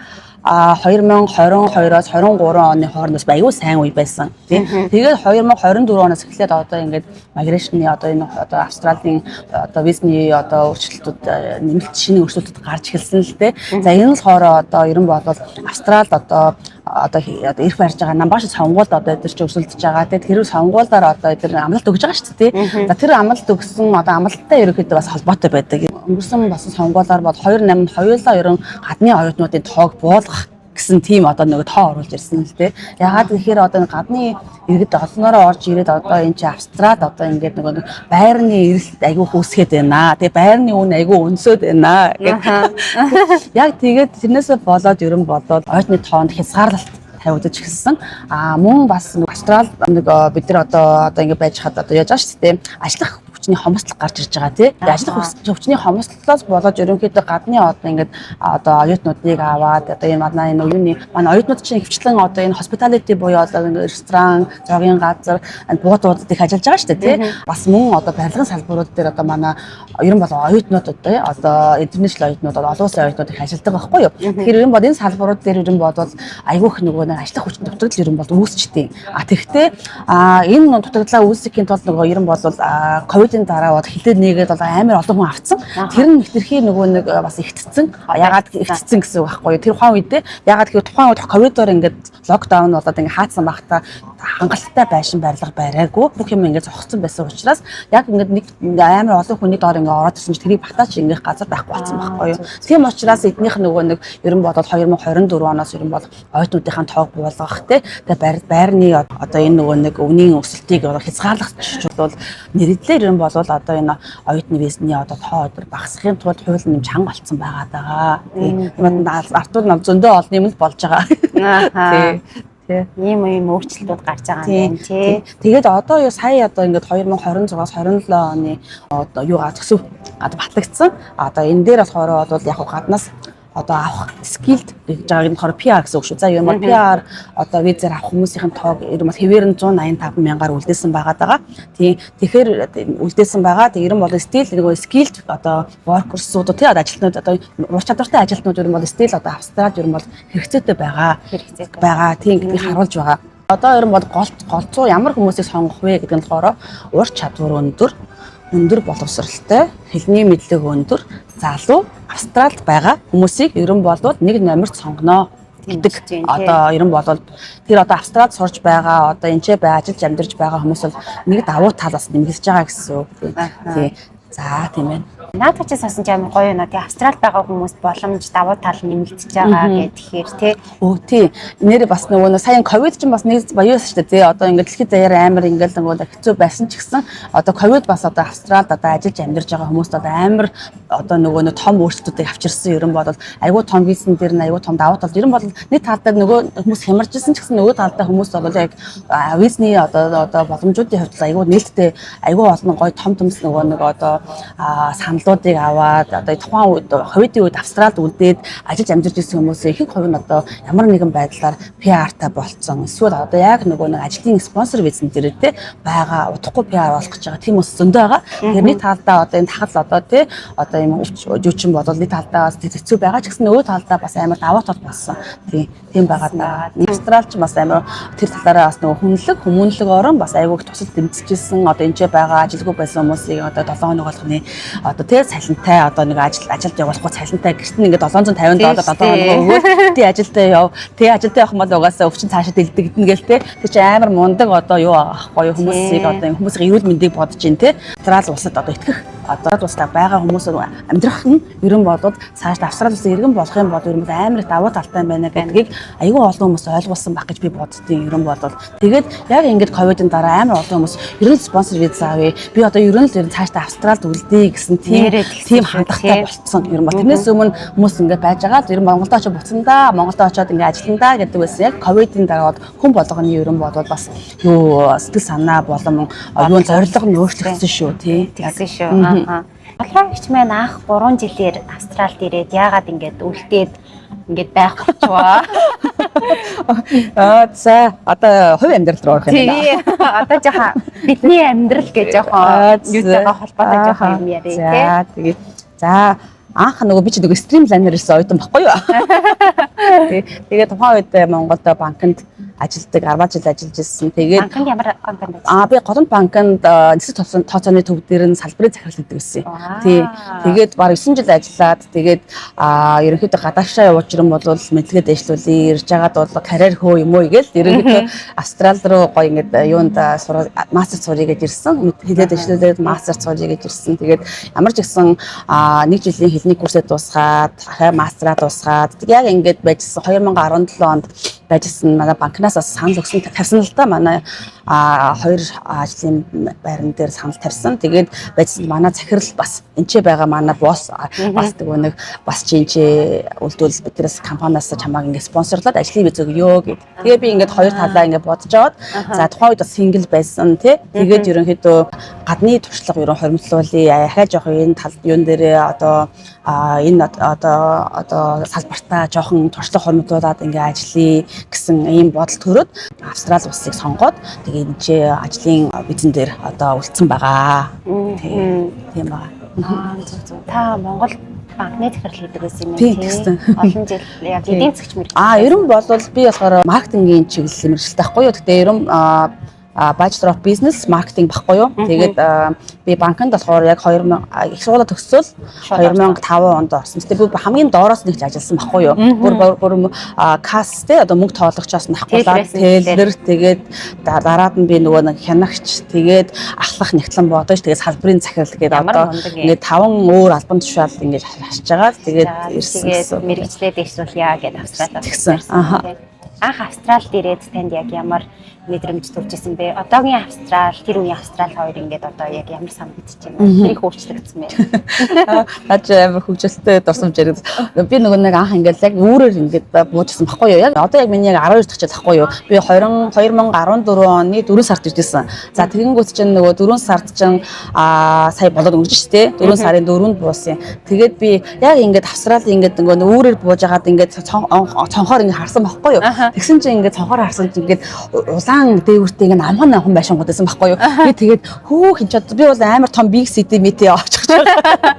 2022-оос 23 оны хооронд бас аюул сайн үе байсан. Тэгээд 2024 оноос эхлээд одоо ингээд миграшны одоо энэ одоо Австралийн одоо визний одоо өөрчлөлтүүд нэмэлт шинэ өөрчлөлтүүд гарч эхэлсэн л дээ. За энэ л хоороо одоо ер нь бол Австралид одоо ирэх барьж байгаа намбааш сонгуульд одоо эдгээр чи өсөлдөж байгаа. Тэгээд тэр сонгуулиар одоо эдгээр амлалт өгж байгаа шүү дээ. За тэр амлалт өгсөн одоо амлалттай ерөөхдөө бас холбоотой байдаг. Өнгөрсөн бас сонгуулиар бол 2-8 хоёулаа ерөн гадны оюутнуудын тоог буулгах гэсэн тийм одоо нэг тоо оруулж ирсэн л дээ. Ягаад гэхээр одоо гадны иргэд олноороо орж ирээд одоо энэ чи Австралид одоо ингээд нэг байрны эрэлт айгүй хөөсгээд байна. Тэгээ байрны үн айгүй өнсөд байна. Яг тэгээд тэрнээсээ болоод ерөн болоод оюутны тоонд хязгаарлалт тавигдаж эхэлсэн. Мөн бас Австрал нэг бид нар одоо ингээд байж хад одоо яаж байгаа шүү дээ. Ажиллах хүч хүчний хомсдол гарч ирж байгаа тий. Ажиллах хүчний хомсдлоос болоод ерөнхийдөө гадны одоо ингээд одоо оюутнуудыг аваад одоо энэ манай оюутнууд чинь хвчлэн одоо энэ hospitality буюу одоо ресторан, зоогийн газар, буудуудад их ажиллаж байгаа шүү дээ тий. Бас мөн одоо барилгын салбарууд дээр одоо манай ерөн бол оюутнууд одоо international оюутнууд олон улсын оюутнууд их ажилладаг байхгүй юу. Тэгэхээр ерөн бол энэ салбарууд дээр ерөн бол айгүйх нөгөө нэг ажиллах хүчин дутагдал ерөн бол үүсчихдээ. Тэгэхдээ энэ дутагдлаа үүсгэхийн тулд нөгөө ерөн бол ковидын дараа бол хилээд нэгээд бол амар олон хүн авцсан. Тэр нь хэтэрхий нөгөө нэг бас ихтцсэн. Ягаад ихтцсэн гэсэн үг байхгүй юу. Тэр тухайн үедээ ягаад гэвэл тухайн үед ковидоор ингээд локдаун болоод ингээд хаацсан багтаа хангалттай байшин барилга бариагүй бүх юм ингээд зогссон байсан учраас яг ингээд нэг амар олон хүний доор ингээд ороод ирсэн чинь тэрийг батаач ингээд газар байхгүй болсон байхгүй юу. Тийм учраас эднийх нөгөө нэг ерөн бодоод 2024 оноос ерөн бол оюутнуудынхаа тоог буулгах тэгээ байрны одоо энэ нөгөө нэг өвнийн өсөлтийг хязгаарлах бол нэрэдлэр ерөн бол одоо энэ оюутны визний одоо тоо өдөр багасгахын тулд хууль нэм чанга болцсон байгаа. Тийм артууд нам зөндөө олон юм л болж байгаа. Ийм өөрчлөлтүүд гарч байгаа юм тий. Тэгээд одоо юу сая одоо ингээд 2026-аас 27 оны одоо юугаа төсөв батлагдсан. Одоо энэ дээр болохоор бол яг гаднаас одоо авах skilled гэж байгаа юм болохоор PR гэсэн үг шүү. За ер нь PR одоо визээр авах хүмүүсийн тоог ер нь хэвээр нь 185 мянгаар үлдээсэн байгаа. Тэгэхээр үлдээсэн байгаа. Тэг ер нь бол still нөгөө skilled одоо workers-ууд тий ажилтнууд одоо ур чадвартай ажилтнууд ер нь бол still одоо Австралид ер нь бол хэрэгцээтэй байгаа. Тийм гэдгийг харуулж байгаа. Одоо ер нь бол голцоо ямар хүмүүсийг сонгох вэ гэдэг нь болохоор ур чадвар өндөр боловсралтай, хэлний мэдлэг өндөр, залуу Австралид байгаа хүмүүсийг ерөн болоод нэг номерт сонгоно гэдэг. Одоо ерөн болоод тэр одоо Австралид сурж байгаа, одоо энэ ч ажиллаж амьдарч байгаа хүмүүс бол нэг давуу талаас нэмэгдэж байгаа гэсэн үг. Тий. За тийм ээ. Наадах чинь сонсон амар гоё юм аа. Тий Австралид байгаа хүмүүс боломж давуу тал нэмэгдэж байгаа гэхээр тий. Тий. Нэр бас нөгөө сая ковид чинь бас нэг баян шүү дээ тий. Одоо ингээд дэлхийд даяар амар ингээд нөгөө хэцүү байсан ч гэсэн одоо ковид бас одоо Австралид одоо ажиллаж амьдарч байгаа хүмүүст одоо амар одоо нөгөө том өөрчлөлтүүдийг авчирсан ерөн бол айгүй том визэн дээр нь айгүй том давуу тал ерөн бол нэг талдаа нөгөө хүмүүс хямарчсан ч гэсэн нөгөө талдаа хүмүүс бол яг визний одоо боломжуудын хувьд айгүй нээлттэй айгүй олон гоё том нөгөө нэг одоо саналуудыг аваад одоо тухайн үед ковидын үед Австралид үлдээд ажиллаж амьдарч ирсэн хүмүүсийн ихэнх хувь нь одоо ямар нэгэн байдлаар PR-тай болцсон. Эсвэл одоо яг нөгөө нэг ажлын спонсор визэн дээр те байгаа удахгүй PR болох гэж байгаа тийм хүмүүс зөндөө байгаа. Тэгэхээр нэг талдаа одоо энэ тахал одоо те одоо юм жүжин бодвол нэг талдаа бас хэцүү байгаа ч гэсэн нөгөө талдаа бас амар даваа тал болсон. Тийм байгаа даа. Австралч бас амар тэр талаараа бас нөгөө хүмүүнлэг орон бас айгуух тусал дэмжижсэн одоо энэ ч байгаа ажилгүй байсан хүмүүсийг одоо 7 хоног болгоны одоо тэр цалинтай одоо нэг ажилд явуулахгүй цалинтай гэрт нь ингээд $750 7 хоног өгөөл тий ажилдаа яв. Тий ажилдаа явах мал угаасаа өвчин цаашаа дэлдэгдэн гээл те. Тэр чи амар мундаг одоо юу аахгүй хүмүүсийг одоо хүмүүсийн эрүүл мэндийг бодож ин те. Австрали улсад одоо итгэх одоо улсад байгаа хүмүүс амьдрах нь ерөн болоод цааш Австрали улсын иргэн болох юм бол ер нь амар их давуу талтай байна гэдгийг айгүй олон хүмүүс ойлгуулсан баг гэж би боддtiin ерөн болоод. Тэгээд яг ингээд ковидын дараа амар олон хүмүүс ерөн спонсор виза авъя. Би одоо ерөн л цааш Австралид үлдээ гэсэн тийм хандлагатай болцсон ер нь бол. Тэрнээс өмнө хүмүүс ингээд байж байгаа л ер нь Монголд очиж буцандаа Монголд очиод ингээд ажилландаа гэдэг байсан. Яг ковидын дараа хүн болгоны ерөн болоод бас юу сэтгэл санаа болон юу зорилго нь өөрчлөгдсөн шүү тий. Тэгсэн шүү. Боловч маань анх 3 жилээр Австралид ирээд яагаад ингээд үлдээд ингээд байх болчихваа. За одоо хувь амьдрал руу орох юм байна. Тий. Одоо жоохон бидний амьдрал гэж жоохон юутэйгээ холбоотой жоохон юм яриа тий. За анх нөгөө би ч нөгөө стримлайнер ирсэн оюутан баггүй юу. Тэгээд тухайн үед Монголд банкнд ажилдаг 10 жил ажиллаж ирсэн. Тэгээд банкнд ямар банкнд би Голомт банкнд нисэх тооцооны төв дээр нь салбарын захирал гэдэг байсан. Тий. Тэгээд баг 9 жил ажиллаад тэгээд ерөнхийдөө гадаашаа явж ирэн бол мэдлэгээ дэвшлүүлээ. Ирж байгаад бол карьер хөө юм уу гээл ерөнхийдөө Австрали руу гоё ингээд юунд мастер суръя гэж ирсэн. Хэлээд дэвшлүүлээд мастер суръя гэж ирсэн. Тэгээд ямар ч гэсэн 1 жилийн хэлний курсээ дуусгаад, дахиад мастераа дуусгаад яг ингээд байжсэн 2017 онд байжсэн манай банкнаас танаас бас санал өгсөн тавьсан л да манай хоёр ажлын байран дээр санал тавьсан. Тэгээд байцсан манай захирал бас энчээ байгаа манай босс бас нэг бас чинчээ үлдвэл биднээс компаниас чамааг ингээд спонсорлоод ажлын виз өгөө гэд. Тэгээ би ингээд хоёр талаа ингээд бодож аваад за тухайн үед бас сингл байсан тий. Тэгээд ерөнхийдөө гадны туршлага ерөн хоримтлуулъя. Ахаа жоох энэ тал юун дээрээ одоо энэ одоо салбартаа жоохон туршлага хоримтлуулаад ингээд ажиллая гэсэн ийм бодол төрөөд Австрали улсыг сонгоод тэгээд энэ ажлын визэн дээр одоо үлдсэн байгаа. Тийм байна. Зөв. Та Монгол банкны захирал хийдэг байсан юм тийм. Олон жил яг эдийн засгч мэргэжил. Ер нь бол би болохоор маркетингийн чиглэлийн мэргэжилтэй байхгүй юу. Гэхдээ ер нь Bachelor of Business Marketing баггүй юу. Тэгээд би банкнд болохоор яг 2000 их сургуулаа төгсөөл 2005 онд орсон. Тэгээд би хамгийн доороос нэгж ажилласан баггүй юу. Бүр касс те одоо мөнгө тоологчоос нахгуулаад тейлер тэгээд дараад нь би нөгөө нэг хянагч тэгээд ахлах нэгтлэн бодож тэгээд салбарын захирал гэдэг одоо ингээд 5 өөр албан тушаал ингээд хашиж байгаа. Тэгээд ирсэн мэргэжлээ дэвшүүлье гэдэг Австралиас тэгсэн. Анх Австралид ирээд танд яг ямар мэдрэмж төрж исэн бэ? Одоогийн Австрал, тэр үеийн Австрал хоёр ингээд одоо яг ямар санагдаж байна? Тэр их өөрчлөгдсөн бэ? Наач амар хөгжилтэй дурсамж яриг. Би нөгөө нэг анх ингээд яг үүрээр ингээд буужсан байхгүй юу? Яг одоо яг миний яг 12 дахь жил байхгүй юу? Би 2014 оны 4 сард ирсэн. За тэгэнгүүт чинь нөгөө 4 сард чинь сая болоод өнгөрч штэ. 4 сарын 4-нд буусан. Тэгээд би яг ингээд Австралийн ингээд нөгөө үүрээр бууж агаад ингээд цонхоор ингээд харсан байхгүй юу? Тэгсэн чинь ингээд цонхоор харсан чинь ингээд улаан дээгүүртэй ингээд намхан байшингууд байсан байхгүй юу? Би тэгээд хөө хин чад би бол амар том big city meet очих чагаа.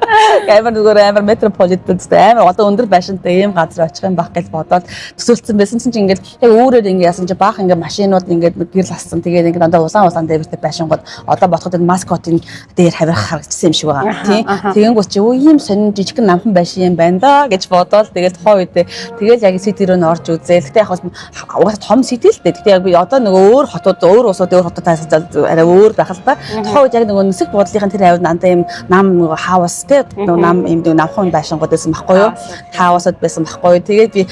Амар зүгээр амар метрополитентэй амар одоо өндөр байшинтай ийм газар очих юм баг гэж бодоод төсөөлсөн байсан чинь ингээд яг өөрөөр ингээд яасан чи баах ингээд машинууд ингээд гэрэл ассан. Тэгээд ингээд одоо улаан дээгүүртэй байшингууд одоо бодоход маскотын дээр хавирах харагдсан юм шиг байгаа. Тийм. Тэгэнгүүт чи ийм сонин жижигхэн намхан байшин юм байна да гэж бодоод тэгээд тухайн үедээ тэгээд яг city руу н орж үзээ. Гэтэ яг угаасаа том city л дээ. Гэтэ яг би одоо нөгөө өөр хотууд өөр улсууд өөр хотуудаас арай өөр байх л та. Тухайн үед яг нөгөө нисэх бодлынхын тэр авид надаа юм нам нөгөө хаус те нөгөө нам юм намхан байшингууд байсан байхгүй юу? Хаусад байсан байхгүй юу? Тэгээд би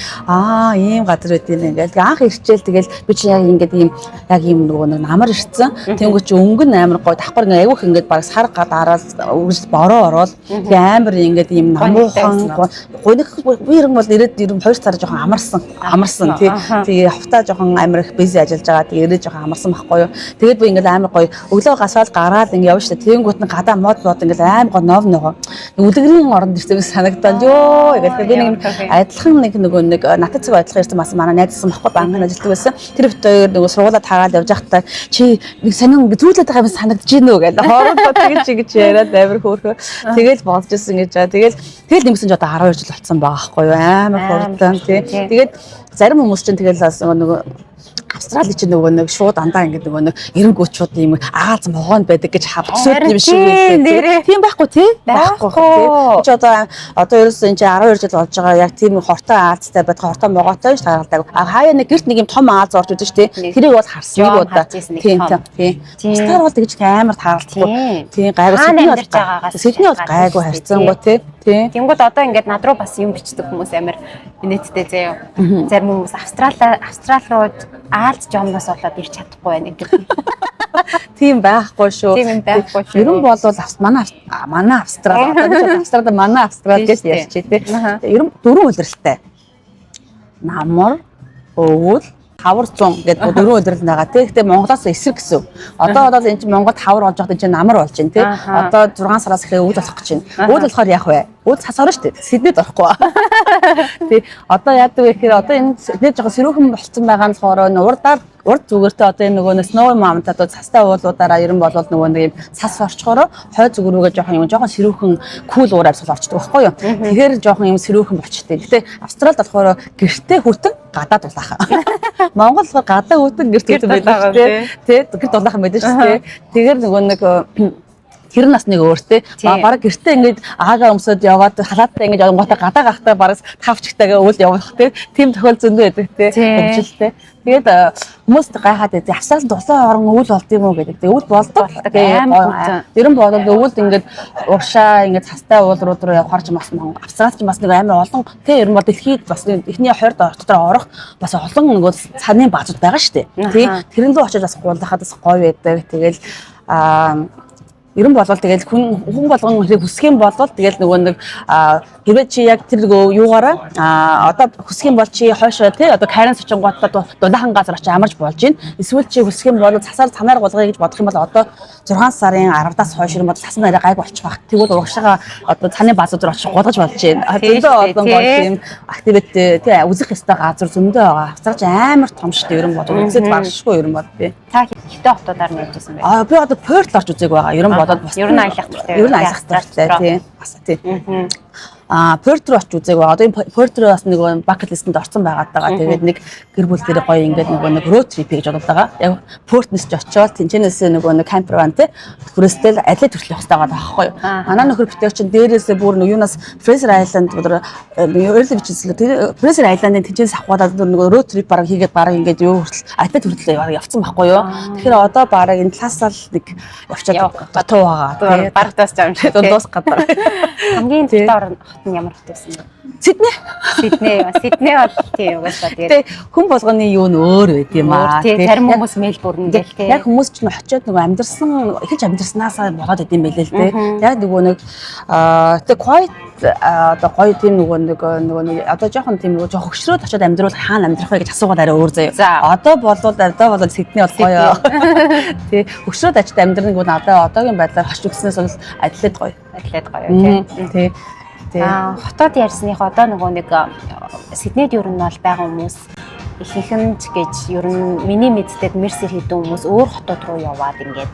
ийм газар байт юм ингээл анх ирчээл тэгэл би чи яг ингээд ийм яг ийм нөгөө нэг намар ирцэн. Тэнгүү чи өнгөн амар гоё давхар ингээд айгүйх ингээд баг сар гадаараад үргэлж бороо ороод тэгээ амар ингээд ийм намуухан гонх би ер нь бол ирээд 2 сар жоохон амарсан тий. Тэгээ хавтаа жоохон амар их бизи ажиллаж байгаа. Тэгээ ирээд жоохон амарсан байхгүй юу. Тэгээд би ингээд амар гоё өглөө гасвал гараад ингээд явж штэ. Тэнгүүт нь гадаа мод ингээд амар гоё нов нөгөө үлгэрийн оронд ирсэн санагдал ёо. Тэгээд би нэг адилхан нэг натад цэг адилхан ирсэн бас манай найзсан байхгүй банкнд ажилладаг байсан. Тэр хоёр нөгөө сургуулаа таагаад явж байхдаа чи нэг сонин зүйлээд байгаа юм санагдаж байна уу гэдэг. Хоорондоо тэгж яриад амар хөөрхөө. Тэгэл болж ирсэн гэж байгаа. Тэгэл нэмсэн ч одоо 12 жил болсон байгаа байхгүй юу. Амар хурдан тий. Тэгээд зарим хүмүүс чинь тэгэл нөгөө Австрали чинь нөгөө нэг шууд андаа ингээд нөгөө нэг эренгүүчүүд юм агаалзан могоонд байдаг гэж хавцууд юм шиг байлээ. Тийм байхгүй тий? Байхгүй. Чи одоо ерөөсөө энэ 12 жил болж байгаа яг тийм хортой аалзтай бод хортой могоотой ш тааралдаг. Хаяа нэг гэрт нэг юм том аалз орж үзэж тий. Тэрийг бол харсан юм уу да. Тийм. Стар бол тэгж амар тааралдахгүй. Тийм гайгүй Сидней бол гайгүй харьцангуй тий. Тэнгүүд одоо ингээд над руу бас юм бичдэг хүмүүс амар нэттэй заяа. Зарим хүмүүс Австрал руу аалз жомноос болоод ирч чадахгүй байна гэдэг. Тийм байхгүй шүү. Ер нь бол манай Австрал гэж ярьчих тий. Ер нь 4 улирлалтай. Намар, өвөл, хавар 100 гэдэг 4 улирал байгаа тий. Гэтэ Монголоос эсрэг гэсэн. Одоо бол энэ чинь Монголд хавар болж байгаа энэ чинь намар болж байна тий. Одоо 6 сараас эхлээ өвөл болох гэж байна. Өвөл болохоор яах вэ? Өвөл цас орно шүү дээ. Сиднейд орохгүй. Тий. Одоо яадаг вэ гэхээр одоо энэ Сиднейд жоохон сэрүүхэн болцсон байгаа нь болохоор урд зүгээртээ одоо энэ нөгөө snow mountain одоо цастай уулуудаараа ер нь бол нөгөө нэг юм цас орчхороо хой зүг рүүгээ жоохон сэрүүхэн кул уур амьсгал орчдөг байхгүй юу. Тэгэхээр жоохон юм сэрүүхэн болчтой. Гэтэ Австралид болохоор гэртээ хүртэн гадаад дулаахан. Монгол болохоор гадаа хүртэн гэрт хүртэн байдаг шүү дээ. Тэ гэрт дулаахан байдаг шүү дээ. Тэгэхээр нөгөө нэг Тэр нас нэг өөртөө бараг гэртээ ингээд аагаа өмсөд яваад халааттай ингээд явангуудаа гадаа гахтаа бараг тавчгтайгаа үйл явах тийм тохиол зөндөө байдаг хэмжилтэй. Тэгээд хүмүүст гайхаад байдаг. Австралид дулаан орон өвөл болд юм уу гэдэг. Өвөл болдог. Дэрэн болоод өвөлд ингээд уршаа ингээд цастай уулрууд руу явахарч бас Австралид бас нэг амар олон ер нь бол дэлхийд бас эхний 20 дотор орох бас олон нөгөө цааны баазууд байгаа шүү дээ. Тэрэн рүү очиж бас гулахад бас гоё байдаг. Тэгэл ер нь болвол тэгэл хүн болгон хүсэх юм бол тэгэл нөгөө нэг хэрвээ чи яг тэр нөгөө юугаараа одоо хүсэх юм бол чи хойшоо тий одоо Карен сочингуудад дулаахан газар очиж амарч болж гин. Эсвэл чи хүсэх юм бол цанаар гулгая гэж бодох юм бол одоо 6 сарын 10-аас хойш юм бол цасан арай гайг болчих баг. Тэгвэл урагшаага одоо цааны баазууд руу очиж гулгаж болж гин. Зөндөө олон гоё юм активити тий үзэх ёстой газар зөндөө байгаа. Австралич амар том шүү дээ ер нь бол үзээд багшгүй ер нь бол би. Та хитэ хотуудаар нь явжсэн байх. Би одоо Perth орж үзег байгаа. Ер нь бодоод бас ер нь аялах туртай. Ер нь аялах туртай тий. Бас тий. Perth руу очиж үзег ба. Одоо энэ Perth руу бас нэг bucket list-д орсон байгаад байгаа. Тэгээд нэг гэр бүл дээр гоё ингээд нэг road trip гэж бодоод байгаа. Яг Perth-нэс ч очиод тэнцэнээс нэг camper van тий хүрээстэл адлаа төрөх хэрэгтэй байгаа байхгүй юу. Манай нөхөр битэр чинь дээрээсээ бүр нэг юунаас Fraser Island өдөр early бичсэн. Fraser Island-ын тэнцэнээс авахудаа нэг road trip бараг хийгээд бараг ингээд юу хүртэл адлаа төрөлөө бараг явцсан байхгүй юу. Тэгэхээр одоо бараг энэ талаасаа л нэг явчаад готов байгаа. Тэгээд бараг таасч юм шиг дуус гадар. Хамгийн дуртай орн хот нь ямар хот байсан бэ? Сидней. Сидней бол тийм угаасаа тэгээд хүн болгоны юу нь өөр байд юм аа. Зарим хүмүүс Мельбурн гэл тийм. Яг хүмүүс ч очиод нөгөө амьдэрсан эхэлж амьдэрснаасаа болоод идэм байлээ л дээ. Яг нөгөө нэг тэг quiet одоо гоё тийм нөгөө одоо жоохон тийм нөгөө жоох хөшрөөд очиод амьдруул хаана амьдрах вэ гэж асуугаад арай өөр заяа. Одоо бол Сидней бол гоё. Тий хөшрөөд очиод амьдрах нэг надад одоогийн байдлаар хаш үгснээс бол Адлайд гоё. Адлайд гоё тий. Тий. Хотод ярьсных одоо нөгөө нэг Сиднейд ер нь бол байгаа хүмүүс ихэнх нь гэж ер нь миний мэддэг Мерсер хийдэн хүмүүс өөр хотод руу яваад ингээд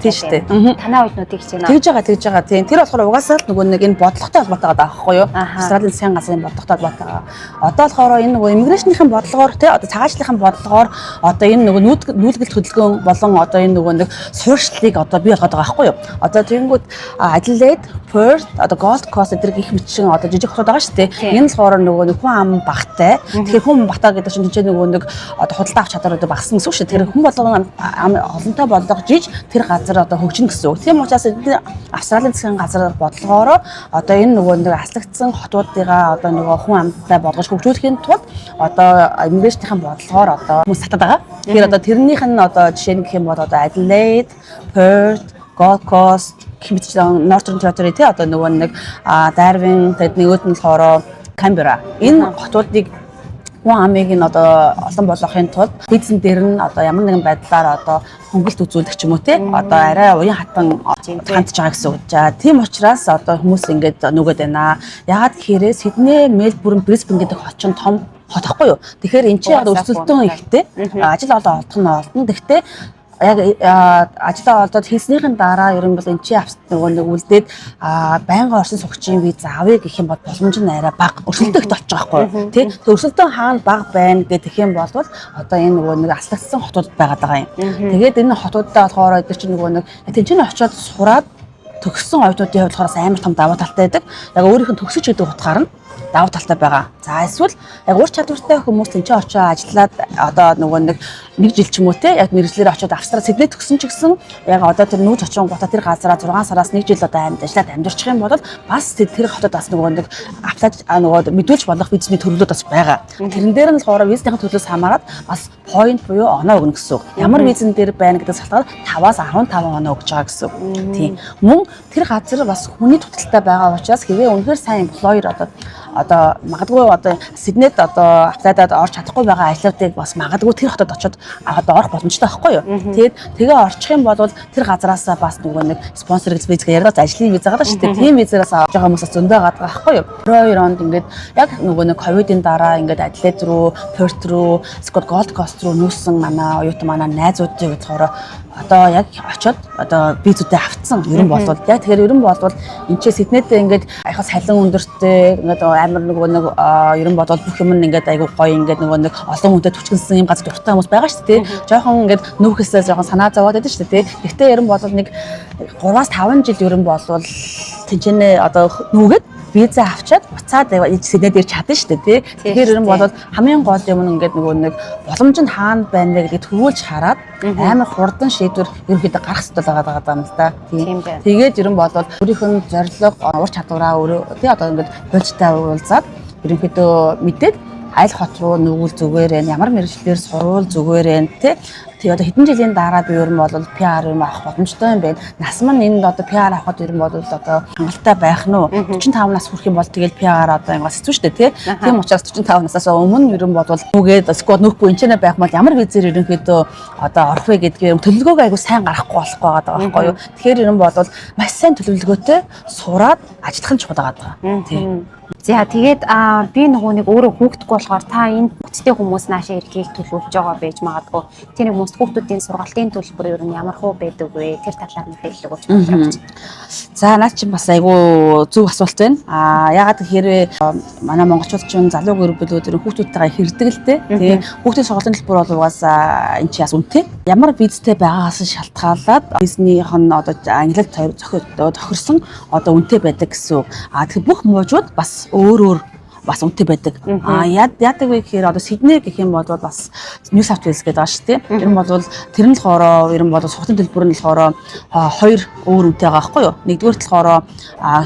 тийм шүү дээ. Танай уйднуудыг хичээнэ. Тэгж байгаа тийм. Тэр болохоор угаасаа л нөгөө нэг энэ бодлоготой холбоотой байгаа байхгүй юу? Австралийн засгийн газрын бодлоготой холбоотой байгаа. Одоо болохоор энэ нөгөө иммиграшныхын бодлогоор тий одоо цагаачлалын бодлогоор одоо энэ нөгөө нүүлгэлт хөдөлгөөн болон одоо энэ нөгөө нэг суурьшлыг одоо бий болгоод байгаа байхгүй юу? Одоо тэгэнгүүт Adelaide, Perth, одоо Gold Coast гэдэг их мэтчин одоо жижиг хотод байгаа шүү дээ. Энэ болохоор нөгөө хүн ам багтай. Тэгэхээр хүн багтаа гэдэг чинь нөгөө нэг одоо худалдаа авч чадвар одоо багассан гэсэн үг шүү. Тэр хүн болгон олонтой болгож иж тэр газар одоо хөгжинэ гэсэн үг. Тийм учраас Австралийн засгийн газар бодлогоор одоо энэ нөгөө нэг аслагдсан хотуудыгаа одоо нөгөө хүн амтай болгож хөгжүүлэхийн тулд одоо иммиграшныхын бодлогоор одоо хүмүүс татаад байгаа. Тэгэхээр одоо тэрнийх нь одоо жишээ нь гэх юм бол одоо Adelaide, Perth, Gold Coast, Northern Territory тий одоо нөгөө нэг Darwin тэгээд нөгөөд нь болохоор Canberra. Энэ хотуудыг хүн амыг нь одоо олон болгохын тулд бизнес дээр нь одоо ямар нэгэн байдлаар одоо хөнгөлт үзүүлэх ч юм уу те одоо арай уян хатан хандж байгаа гэсэн үг. За тийм учраас одоо хүмүүс ингээд нөгөөд байна. Ягаад гэхээр Сидней, Мельбурн, Брисбен гэдэг хот ч том хот ахгүй юу. Тэгэхээр эн чинь өрсөлдөөн ихтэй. Ажил олох нь олдно. Гэхдээ яг ажлаа олдоод хийснийхэн дараа ер нь бол энэ чи нөгөө нэг үлдээд байнга орсон суугчийн виз авъя гэх юм бол боломж нь арай бага өрсөлдөгт олж байгаа байхгүй тий. Өрсөлдөөн хаана бага байна гэх юм бол одоо энэ нөгөө нэг аслагдсан хотууд байгаа юм. Тэгээд энэ хотуудаа болохоор эдгээр чинь нөгөө нэг тэнцэн очиод сураад төгссөн оюутнуудын хувьд болохоор амар том давуу талтай байдаг. Яг өөрийнх нь төгсөж гэдэг утгаар нь давуу талтай байгаа. За эсвэл яг ур чадвартай хүмүүс тэнцээ очиод ажиллаад одоо нөгөө нэг жил ч юм уу те яг мэргэжлэр очиод Австрали Сидней төгсөн ч гэсэн яг одоо тэр нүүж очин гутаа тэр газараа 6 сараас 1 жил одоо ажиллаад амьдарчих юм бол бас тэр хотод бас нөгөө нэг аплаж нөгөө мэдүүлж болох визний төрлүүд бас байгаа. Тэрэн дээр нь болохоор визнийхэн төрлөөс хамаарат бас point буюу оноо өгнө гэсэн үг. Ямар визэн дээр байна гэдэг салтаар 5-аас 15 оноо өгч байгаа гэсэн үг. Тийм. Мөн тэр газар бас хүний туталтай байгаа учраас хэвээ үнэхээр сайн employer одоо магадгүй одоо Сиднейд одоо аплайдад орж чадахгүй байгаа ажлуудыг бас магадгүй тэр хотод очиод одоо орох боломжтой байхгүй юу. Тэгээд тэгээ орчих юм бол тэр газараас бас нөгөө нэг спонсор гэж визгээ яриад ажлын виз байгаа шүү дээ. Тийм визээс авч байгаа хүмүүс зөндөө гадаг байхгүй юу. 2 онд ингээд яг нөгөө нэг ковидын дараа ингээд Adelaide руу, Perth руу, Gold Coast руу нүүсэн манай оюутан манай найзуудыг болохоор одоо яг очоод одоо визүүдээ авцсан ер нь болвол яг тэгэхээр ер нь болвол энэ ч Сиднейдээ ингээд аяха салин өндөртэй ингээд амар нэг ер нь болвол бүх юм ингээд айгу гоё ингээд нэг олон хүнтэй түчгэлсэн юм газар дуртай хүмүүс байгаа шүү дээ. Жохон ингээд нүүхээсээ жохон санаа зовоод байдаг шүү дээ. Гэхдээ ер нь болвол нэг 3-5 жил ер нь болвол тэнцэнэ одоо нүүгээд виза авчаад буцаад Сиднейд ирж чадна шүү дээ. Тэгэхээр ер нь болвол хамгийн гол юм ингээд нэг боломж нь хаана байна вэ гэдгийг төвөөлж хараад амар хурдан шийдвэр ерөнхийдөө гарах хэрэгтэй байгаа юм л да. Тэгээд ер нь болвол өөрийнх нь зорилго, ур чадвараа өөрөө тий одоо ингээд хуульчтай уулзаад ерөнхийдөө мэдээд аль хот руу нүгэл зүгээр ээ, ямар мэргэжлэр сурвал зүгээр ээ тий. Тэгээ одоо хэдэн жилийн дараа би ер нь бол PR юм авах боломжтой юм байна. Нас маань энд одоо PR авахд ер нь бол одоо хангалттай байх нь уу? 45 нас хүрэх юм бол тэгэл PR одоо ингээс хэцүү шүү дээ тий. Тийм учраас 45 наснаас өмнө ер нь бол нүгээд сквад нөхгүй энэ ч байх бол ямар визээр ерөнхийдөө одоо орох вэ гэдгээр төлөвлөгөөг айгу сайн гаргахгүй болох байгаа байхгүй юу? Тэгэхээр ер нь бол маш сайн төлөвлөгөөтэй сураад ажиллах нь чухал байгаа. Тий. За тэгээд би нөгөө нэг өөрөө хүүхдгүй болохоор та энэ хүүхдтэй хүмүүс наашаа эрхийг төлөвлөж байгаа байж магадгүй. Тэр хүмүүс хүүхдүүдийн сургалтын төлбөр ер нь ямар хөө байдаг вэ? Тэр талаар мэдээлэл өгч байна. За наа чинь бас айгүй зөв асуулт байна. Ягаад хэрвээ манай монголчууд чинь залуу гэрбэлүүд ер нь хүүхдүүдтэйгээ хэрдэг л дээ. Тэгээ хүүхдийн сургалтын төлбөр бол угаасаа энэ чинь бас үнэтэй. Ямар визтэй байгаагаас шалтгаалаад визнийх нь одоо англид тохирсон одоо үнэтэй байдаг гэсэн үг. Тэгэхээр бүх мужууд бас өөр бас үнэтэй байдаг. Яадаг вэ гэхээр одоо Сидней гэх юм бол бас Нью Саут Вейлс гэдэг байгаа шүү дээ. Тэр нь бол тэр нь болохоор ер нь бол сургалтын төлбөр нь болохоор хоёр өөр үнэтэй байгаа байхгүй юу? Нэгдүгээр талаараа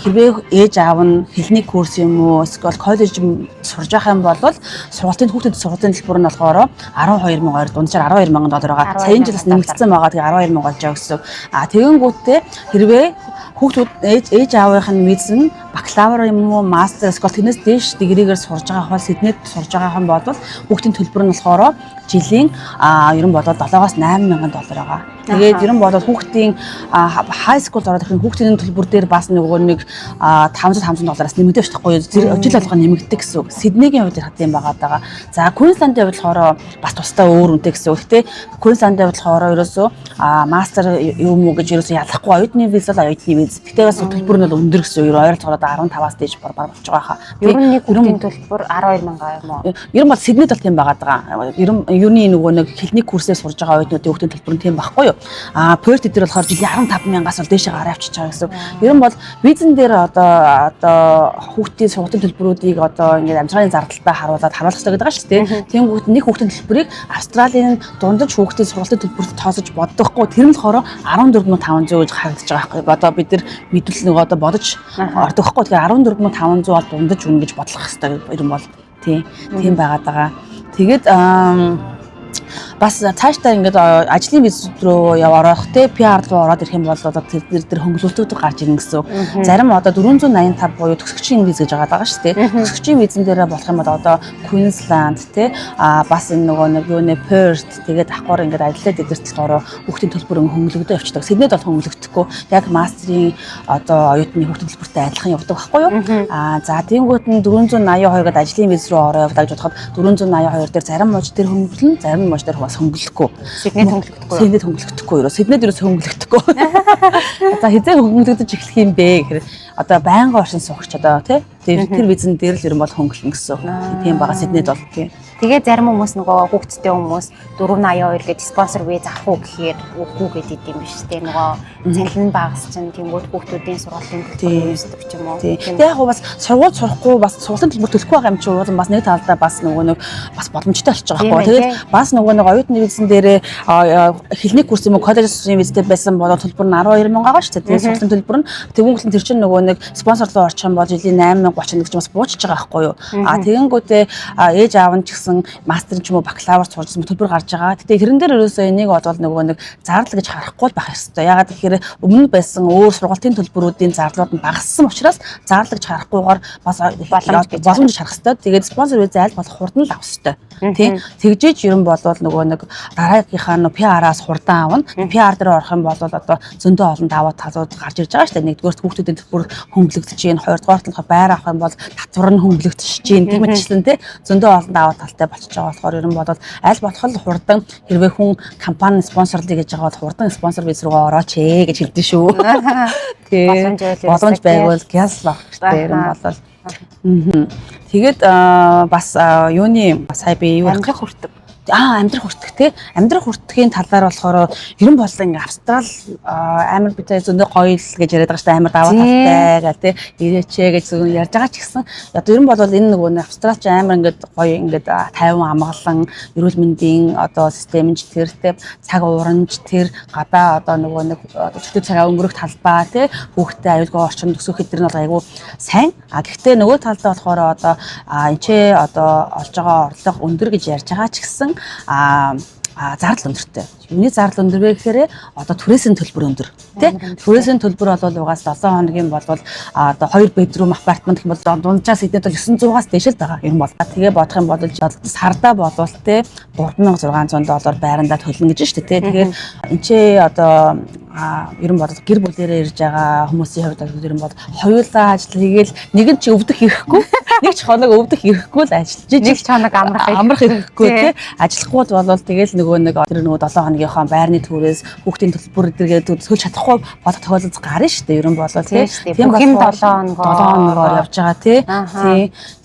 хэрвээ ээж аав нь хэлний курс юм уу эсвэл коллеж сурж байгаа юм бол сургалтын хүүхдэд сургалтын төлбөр нь болохоор 12,000 дунджаар $12,000 байгаа. Саяны жил бас нэмэгдсэн байгаа. Тэгээ 12,000 болж байгаа гэсэн. Тэгэнгүүтээ хэрвээ хүүхдүүд ээж аавынх нь виз нь бакалавр юм уу мастер эсвэл тэрнээс дээш дигригээр сурж байгаа хол Сиднейд сурж байгаа юм бол хүүхдийн төлбөр нь болохоор жилийн ер нь болоод $7,000-8,000 байгаа. Тэгээд ер нь болоод хүүхдийн high school ороод ирэх хүүхдийн төлбөр дээр бас нөгөө нэг $500-500-аас нэмэгдэж чадахгүй жил болгоо нэмэгддэг гэсэн үг. Сиднейгийн хувьд хат юм байгаа. За Queensland-ийн хувьд болохоор бас тусдаа өөр үнэтэй гэсэн үг. Гэтэ Queensland-ийн хувьд болохоор ерөөсөө мастер юм уу гэж ерөөсөө ялахгүй оюутны виз бол оюутны виз. Гэтэ бас төлбөр нь бол өндөр гэсэн үг. Ойролцоогоор 15-аас дээш баг болж байгаа хаа. Ер нь нэг хүүхдийн төлбөр 12,000 юм уу? Ер нь бол Сиднейд бол тийм байгаа. Ер нь юуны нөгөө нэг техник курсээр сурж байгаа оюутнуудын хүүхдийн төлбөр нь тийм байхгүй юу? Perth дээр болохоор жилийн 15,000-аас бол дээшээ гараа авчиж байгаа гэсэн. Ер нь бол визэн дээр одоо хүүхдийн сургалтын төлбөрүүдийг одоо ингээд амжиргааны зардалтаа харуулах хэрэгтэй гэдэг байгаа шүү дээ. Тэнгүүт нэг хүүхдийн төлбөрийг Австралийн дундаж хүүхдийн сургалтын төлбөрт тооцож боддоггүй. Тэр нь болохоор 14,500 гэж харагдаж байгаа байхгүй. Одоо бид нар мэдүүлэл нэг одоо бодож ордоггүй. Тэгэхээр 14,500 бол дундаж үнэ гэж бодлох хэрэгтэй ер нь бол тийм байгаад байгаа. Тэгээд бас цаашдаа ингээд ажлын виз рүү орох те PR руу ороод ирэх юм бол одоо тэр хөнгөлөлтүүд гарч ирнэ гэсэн. Зарим одоо 485 буюу төгсөгчийн виз гэж байгаа шүү дээ. Төгсөгчийн визэн дээр болох юм бол одоо Queensland те бас энэ нөгөө нэг юуны Perth тэгээд ахгүйр ингээд ажиллаад идэрт болохоор хүүхдийн төлбөр хөнгөлөгдөө явчихдаг. Сиднейд бол хөнгөлөгдөхгүй. Яг мастерын одоо оюутны хүүхдийн төлбөртэй адилхан явдаг байхгүй юу? За тэнгуут нь 482 гээд ажлын виз рүү ороо явдаг гэж бодоход 482 дээр зарим мууч дээр хөнгөлөн, зарим мууч дээр бас хөнгөлөхгүй. Сиднейд хөнгөлөхгүй. Сиднейд хөнгөлөхгүй юу? Сиднейд ерөөс хөнгөлөхгүй. За хизээ хөнгөлөгдөж эхлэх юм бэ гэхээр одоо байнга оршин суугч одоо тэр визэн дээр л ер нь бол хөнгөлнө гэсэн. Тийм байгаа Сиднейд бол тийм. Тэгээ зарим хүмүүс нөгөө хүүхдтэй хүмүүс 482 гэдэг спонсор виз авах уу гэхээр үгүй гэдэг юм биш үү? Нөгөө цалин багас чинь тэнгууд хүүхдүүдийн сургалтын төлбөр үүсдэг ч юм уу. Тэгээ яг бас сургууль сурахгүй бас сургалтын төлбөр төлөхгүй байгаа юм чи уулын бас нэг талдаа бас нөгөө нэг бас боломжтой болчих жоохоо. Тэгээд бас нөгөө нэг оюутны визэн дээрээ хэлний курс юм уу коллежийн визтэй байсан бол төлбөр нь 12,000 байгаа шүү дээ. Тэгээд сургалтын төлбөр нь тэгвэл тэр чинь нөгөө нэг спонсорлоо орчих юм бол жилийн 8,030 гэж бас буучиж байгаа байхгүй юу? Тэгэнгүүтээ ээж аав нь ч гэсэн мастер ч юм уу бакалавр сурсан төлбөр гарч байгаа. Гэтэ тэрэн дээр ерөөсөө энийг бодвол нөгөө нэг зардал гэж харахгүй байх ёстой. Ягаад гэхээр өмнө байсан өөр сургалтын төлбөрүүдийн зардлууд нь багассан учраас зардал гэж харахгүйгээр бас боломж харах ёстой. Тэгээд спонсор виз айл болох хурдан л авах ёстой. Тийм. Тэгжээж ер нь болвол нөгөө нэг дараагийнхаа PR-аас хурдан авна. PR дээр орох юм бол одоо зөндөө олон даваа талууд гарч ирж байгаа шүү дээ. Нэгдүгээр хүүхдүүдийн төлбөр хөнгөлөгдөж чинь, хоёрдугаар талаа байр авах юм бол татвар нь хөнгөлөгдөж чинь. Тийм мэтлэн тий зөндөө олон даваа талтай талтай болчихж байгаа болохоор ер нь бол аль болох хурдан хэрвээ хүн компани спонсорлыг гэж байгаа бол хурдан спонсор биз рүүгээ орооч гэж хэлдэж шүү. Боломж байвал гяс лах гэдэг ер нь бол. Тэгээд бас юуны сая би юу амьдрах хүртэг. Амьдрах хүртэх тий. Амьдрах хүртэхийн талаар болохоор ер нь бол ингээ Австрал амар битэй зөндөө гоё л гэж яриад байгаа шүү дээ. Амар даваа талтай гэл тий. Ирээчээ гэж зөв ярьж байгаа ч гэсэн одоо ер нь бол энэ нөгөө Австралч амар ингээ гоё ингээ тайван амгалан эрүүл мэндийн одоо системч тэр тий цаг уурамж тэр гадаа одоо нөгөө нэг чөлөө цагаа өнгөрөх талбай тий хүүхдэд аюулгүй орчин төсөөхөд тэр нь бол айгүй сайн. Гэхдээ нөгөө талдаа болохоор одоо энэ ч одоо олж байгаа орлого өндөр гэж ярьж байгаа ч гэсэн зардал өндөртэй. Юуны зардал өндөр вэ гэхээр одоо түрээсийн төлбөр өндөр. Тэ? Түрээсийн төлбөр бол угаас 7 хоногийн бол одоо 2 bedroom апартмент гэх юм бол дунджаас эдээд бол 900-аас дээш л байгаа юм бол. Тэгээ бодох юм бол сардаа болвол тэ $3600 байрандаа төлнө гэж шүү дээ. Тэгэхээр энэ ч одоо ер нь бол гэр бүлээрээ ирж байгаа хүмүүсийн хувьд ер нь бол хоёулаа ажил хийгээл нэг нь ч өвдөх ирэхгүй нэг ч хоног өвдөх ирэхгүй л ажиллаж нэг ч хоног амрах ирэхгүй тий ажиллахгүй бол тэгэл нөгөө нэг тэр нөгөө 7 хоногийнхоо байрны төрөөс хүүхдийн төлбөр эдэргээ төлж чадахгүй болох тохиолдол гарна шүү дээ ер нь бол тий тийм юм 7 хоногоор явж байгаа тий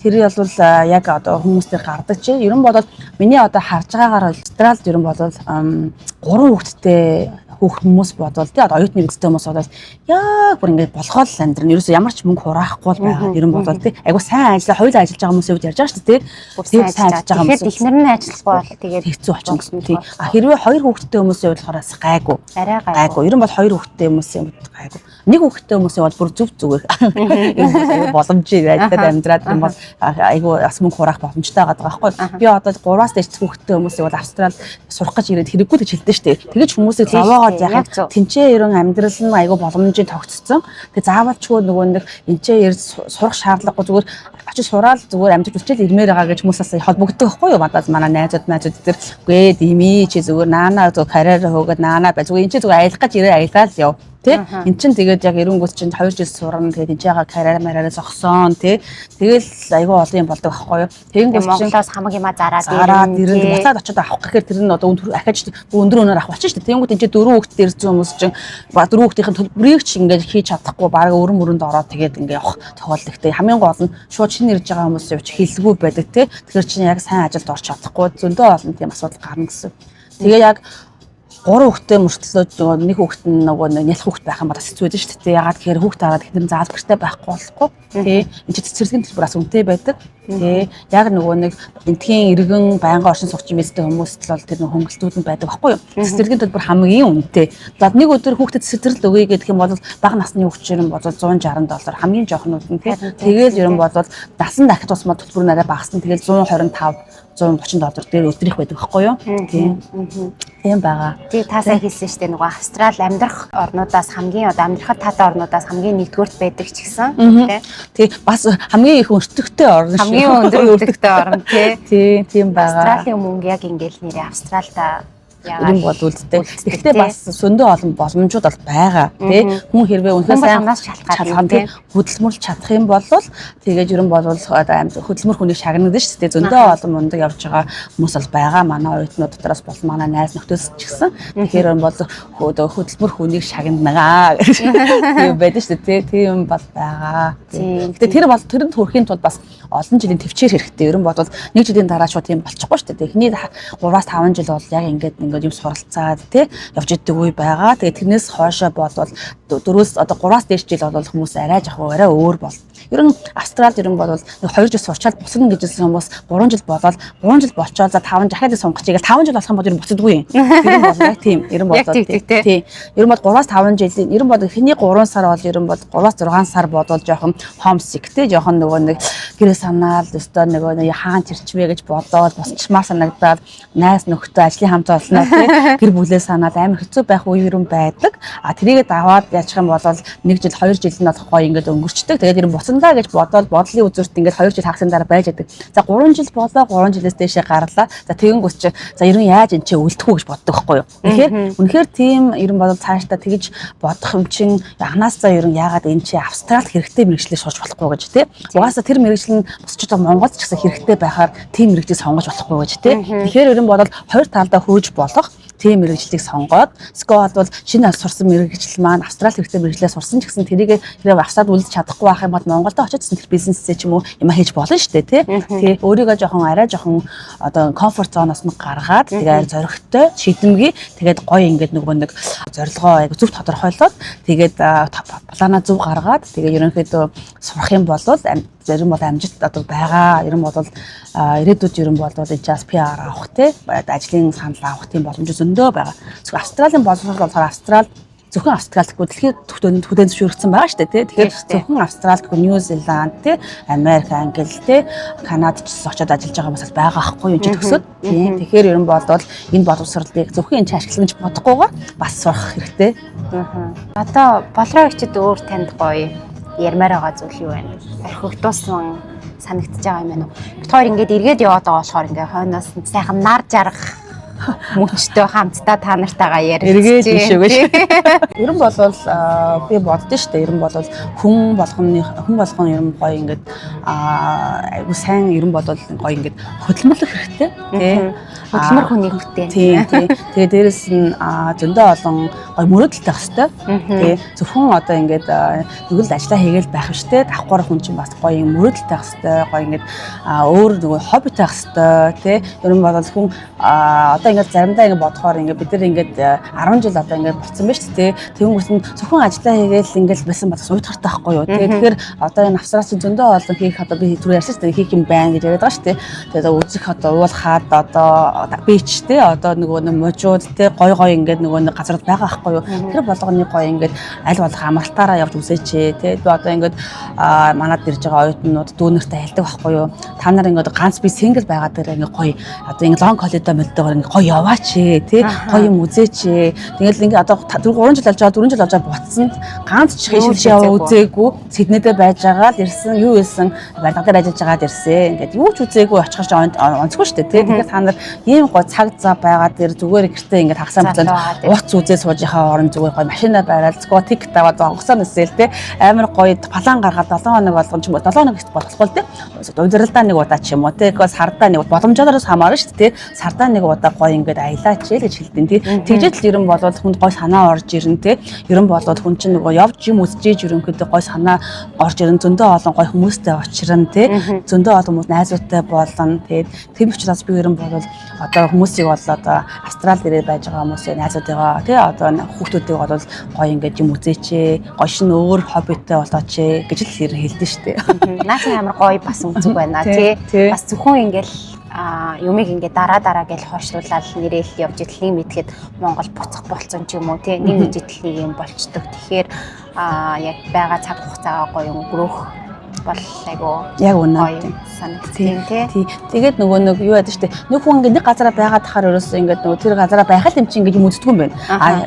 тэр бол яг одоо хүмүүстээр гардаг чи ер нь бол миний одоо харж байгаагаар Австралид ер нь бол 3 хүүхэдтэй хүмүүс бодвол тий одоо оюутны визтэй хүмүүс бодвол яг бүр ингээд болохоо л амьдрын ерөөсөө ямар ч мөнгө хураахгүй л байгаа ер нь бодвол тий айгу сайн ажиллаа хоёулаа ажиллаж байгаа хүмүүсийн үед ярьж байгаа шүү дээ тий сайн ажиллаж байгаа хүмүүс тэгэхээр ихнэр нь ажиллахгүй бол тэгээд хэцүү болчихно гэсэн тий хэрвээ 2 хүүхэдтэй хүмүүсийн үед болохоор гайгүй гайгүй ер нь бол 2 хүүхэдтэй хүмүүсийн үед гайгүй нэг хүүхэдтэй хүмүүсийн бол бүр зүв зүгээр боломжтой ажиллаад амьдраад юм бол айгу бас мөнгө хураах боломжтой байгаа байхгүй би одоо 3-аас дээш хүүхэдтэй хүмүүсийн бол Австрал сурах гэж ирээд хэрэггүй гэж хэлдэг шүү дээ тэгэж хүмүүсийг зовоогоод яхад тэнцээ ерөн амьдрал нь айгу боломжийн тогтцсон тэгээ заавалчгүй нөгөө нэг энэчээ ирж сурах шаардлагагүй зүгээр очиж сураал зүгээр амжиж үлчээл ирмээр байгаа гэж хүмүүсээс холбогддог байхгүй юу надад манай найзууд тэр үгүй дими чи зүгээр наана зүгээр карьер хөөгд наана бай зүгээр энэ чи зүгээр аялах гэж ирээ аялал яв тий эн чин тэгээд яг эренгүүс чинь 2 жил сурна тэгээд энэ жаага карьер мараараа зогсон тий тэгэл айгүй олон юм болдог байхгүй юу тэгэнгүүс чинь Монголоос хамаг юма зараад ирэн буцаад очиод авах гэхээр тэр нь одоо ахиж өндөр өнөр авах болчих шүү дээ тэгэнгүүт энэ чи 4 хүүхэд ирсэн хүмүүс чинь 4 хүүхдийн төлбөрийг ч ингээд хийж чадахгүй баг өрөн мөрөнд ороод тэгээд ингээд явах тохиолдолтой хамгийн гол нь шууд шинэ ирж байгаа хүмүүсийн хувьд хэллгүй байдаг тий тэгэхээр чинь яг сайн ажилд орч чадахгүй зөндөө олон тийм асуудал гарна гэсэн тэгээ яг 3 хүүхэдтэй мөртлөө нэг хүүхэд нь нөгөө нялх хүүхэд байх юм бол хэцүү байдаг шүү дээ. Ягаад гэхээр хүүхэд хараад ихнэр заал гэртэй байхгүй болохгүй. Тий. Энд чинь цэцэрлэгийн төлбөр бас үнэтэй байдаг. Тий. Яг нөгөө нэг энтхийн иргэн байнгын оршин суугчийн визтэй хүмүүст л тэр хөнгөлтүүд нь байдаг байхгүй юу? Цэцэрлэгийн төлбөр хамгийн үнэтэй. За нэг өдөр хүүхдэд цэцэрлэл өгье гэх юм бол бага насны хүүхчээр нь бол $160 хамгийн жоохнууд нь тий. Тэгээл ер нь бол дасан дахид тусмаа төлбөр нараа багасна. Тэгээл $125-$130 дээр өдрөх байдаг байхгүй юу? Тий. Тийм байгаа. Тий та сайн хэлсэн шүү дээ нөгөө Австрал амьдрах орнуудаас хамгийн одоо амьдрахад таатай орнуудаас хамгийн нэгдүгürt байдаг ч гэсэн тий бас хамгийн их өртөгтэй орн шүү. Хамгийн өндөр өртөгтэй орн тий. Тийм байгаа. Австралийн мөнгө яг ингээл нэрээ Австралда юм бодвол тэ. Гэхдээ бас зөндөө олон боломжууд бол байгаа тий. Хүн хэрвээ үнэхээр сайн шалтгаан тий хөдөлмөрлж чадах юм бол тэгээд ерөн бол хөдөлмөр хүнийг шагнагдаж шүү дээ. Зөндөө олон мундаг явж байгаа хүмүүс бол байгаа. Манай оюутнууд дотроос бол манай найз нөхдөс ч гэсэн тэгэхээр бол хөдөлмөр хүнийг шагнагаа тийм байдаг шүү дээ. Тийм бол байгаа. Гэхдээ тэр нь төрхийн тулд бас олон жилийн төвчээр хэрэгтэй. Ерөн бол нэг жилийн дараа шууд тийм болчихгүй шүү дээ. Эхний 3-5 жил бол яг ингээд юм суралцаад тий явж идэг үе байгаа. Тэгээд тэрнээс хоошоо болвол 4-өөс одоо 3-аас дээш жил бол хүмүүс арай жахуу арай өөр бол. Ер нь Австралид ер нь бол 2 жил сурчаад буцна гэжсэн хүмүүс 3 жил болоод 3 жил болчоод за 5 дахиад сонгоч игээл 5 жил болох юм бол ер нь буцдаггүй юм. Ер нь бол яг тийм. Ер нь бол тий. Ер нь бол 3-аас 5 жилийн ер нь бол эхний 3 сар бол ер нь бол 3-аас 6 сар бодвол жоохон homesick тий жоохон нөгөө нэг гэрээ санаал өстой нөгөө хаан чирчвэ гэж бодоод босчмаар санагдаад найз нөхдөд ажлын хамт олсноо тий гэр бүлээ санаад амар хэцүү байх үе юм байдаг. Тэрийгээ даваад яачих юм бол 1 жил 2 жил нь болох гоё ингээд өнгөрчдөг. Тэгээд ер нь буцандаа гэж бодоод бодлын үзүүрт ингээд 2 жил хагасны дараа байж байдаг. За 3 жил болоо 3 жилээс дээшээ гарлаа. За тэгэнгүүт чи за ер нь яаж энэ ч үлдэх үү гэж боддог байхгүй юу. Тэгэхээр үнэхээр тийм ер нь бол цаашдаа тэгж бодох юм чин анханасаа ер нь яагаад энэ чи Австралид хэрэгтэй мэргэжлийг сурч болохгүй гэж тий. Угаасаа тэр мэргэжил нь бусчууд Монголд ч гэсэн хэрэгтэй байхаар тийм мэргэжлийг сонгож болохгүй гэж тий. Тэгэхээр ер нь бол хоёр талдаа хөөж болох тийм мэргэжлийг сонгоод скол бол шинэ сурсан мэргэжил маань Австрали хэрэгтэй мэргэжлээ сурсан ч гэсэн тэрийг хэрэг Австралид үлдэж чадахгүй байх юм бол Монголд очиж тэр бизнесээ ч юм уу юм хийж болно шүү дээ тий. Өөрийгөө арай жоохон одоо комфорт зоноос нь гаргаад тэгээд зоригтой шийдэмгий тэгээд гоё ингээд нэг зорилгоо зөв тодорхойлоод тэгээд плана зөв гаргаад тэгээд ерөнхийдөө сурах юм бол зарим бол амжилт одоо байгаа. Ер нь бол ирээдүйд ер нь бол эжээс PR авах тий ажлын санал авах тийм боломж зөндөө байгаа. Зөвхөн Австралийн боловсрол болохоор Австрал зөвхөн Австрал гэхгүй дэлхийн түвшин зөвшөөрөгдсөн байгаа шүү дээ тий. Тэгэхээр зөвхөн Австрал гэхгүй Нью Зеланд тий Америк, Англи тий Канадад ч очиод ажиллаж байгаа хүмүүс байгаа аахгүй юм чи төгсөөд. Тэгэхээр ер нь бол энэ боловсролыг зөвхөн энэ ашиглах гэж бодохгүйгээр бас сурах хэрэгтэй. Одоо болроо ичэд өөр танд гоё ярмаар байгаа зүйл юу вэ? Орхигдуулсан санагдаж байгаа юм байна уу? Бид хоёр ингээд эргээд яваад байгаа болохоор ингээд хойноос сайхан нар жаргах мөчтэй хамтдаа та нартайгаа ярих. Эргээд ишээвэ. Ер нь бол би боддоо штэ. Ер нь бол хүн болгоны ер нь гоё ингээд айгу сайн ер нь бол гоё ингээд хөдөлмөрлөх хэрэгтэй тий. Хөдөлмөр хүний хөтэй. Тий. Тэгээ дээрэс нь зөндөө олон гоё мөрөөдөлтэй байх хэрэгтэй. Тий. Зөвхөн одоо ингээд нэг л ажиллаа хийгээл байх штэ. Давхар хүн чинь бас гоё мөрөөдөлтэй байх хэрэгтэй. Гоё ингээд өөр нөгөө хоббитэй байх хэрэгтэй тий. Ер нь бол хүн одоо ингээд заримдаа ингээд бодохоор ингээд бид нар ингээд 10 жил одоо ингээд болцсон байж тээ. Тэнгүүс нь зөвхөн ажиллаа хийгээл ингээд байсан бас уйтгартай байхгүй юу. Тэгэхээр одоо энэ Австралич зөндөө олон хийх одоо би түрүү ярьсан шүү дээ хийх юм байна гэж яриад байгаа шүү дээ. Тэгээд үзэх одоо уулахад одоо бич тээ одоо нөгөө можууд тээ гой ингээд нөгөө газар байгаа байхгүй юу. Тэр болгоны гой ингээд аль болох амралтаараа явж үзээч тээ. Одоо ингээд манад ирж байгаа оюутнууд дүүнэртэй хэлдэг байхгүй юу. Та нар ингээд ганц би сингл байгаа дээр ингээд гой одоо ингээд лонг холидо мөлтөөр ингээд гой яваач тий гоё юм үзээч. Тэгэл ингээ одоо 3 жил болж байгаа 4 жил болж байгаа буцсанд ганц ч хийшилж яваа үзээгүй Сиднейдээ байж байгаа л ирсэн юу ийсэн барилга дээр ажиллаж байгаад ирсэн. Ингээд юу ч үзээгүй очихоор онцгүй шүү дээ тий. Тэгэхээр та нар ийм гоё цаг зав байгаа дээр зүгээр гэртээ ингээд хагасаа буцаад ууц үзээ суужийнхаа орон зүгээр гоё машинаа бариад скот тик таваад онгоцоо нисэл тий амар гоё план гаргаад 7 хоног болгон ч юм уу 7 хоног гэж болохгүй тий. Удирдалтаа нэг удаа ч юм уу тий сардаа нэг боломжоороос хамаарна шүү дээ тий. Сардаа нэг удаа гоё ингээд аялаач гэж хэлдэг тий. Тэгжэл ер нь бол хүнд гой санаа орж ирнэ тий. Ер нь бол хүн чинь нөгөө явж юм үзчихэж ерөнхийдөө гой санаа орж ирнэ. Зөндөө олон гой хүмүүстэй очирна тий. Зөндөө олон хүмүүс найзуудтай болно тий. Тийм учраас би ер нь бол одоо хүмүүсийг бол одоо Австрал дээрээ байж байгаа хүмүүсийн найзуудыгаа тий одоо хүүхдүүдийг бол гой ингээд юм үзээч. Гой шин өөр хоббитэй болооч гэж л хэлдэг шүү дээ. Наач амар гой бас үзэг байна тий. Бас зөвхөн ингээд юмыг ингээ дараа гэж хойшлуулаад нэрээл явж идлийг мэдхэд Монгол буцах болцсон ч юм уу тий нэг идлийг юм болчдөг. Тэгэхээр яг байгаа цаг хугацаагаа гоё өнгөрөх бол айгу яг үнэ санагдсан тий. Тэгээд нөгөө нэг юу яд штэ нэг хүн ингээ нэг газараа байгаад тахаар ерөөсөө ингээ нөгөө тэр газараа байхад юм чи ингээ юм үздэг юм байна.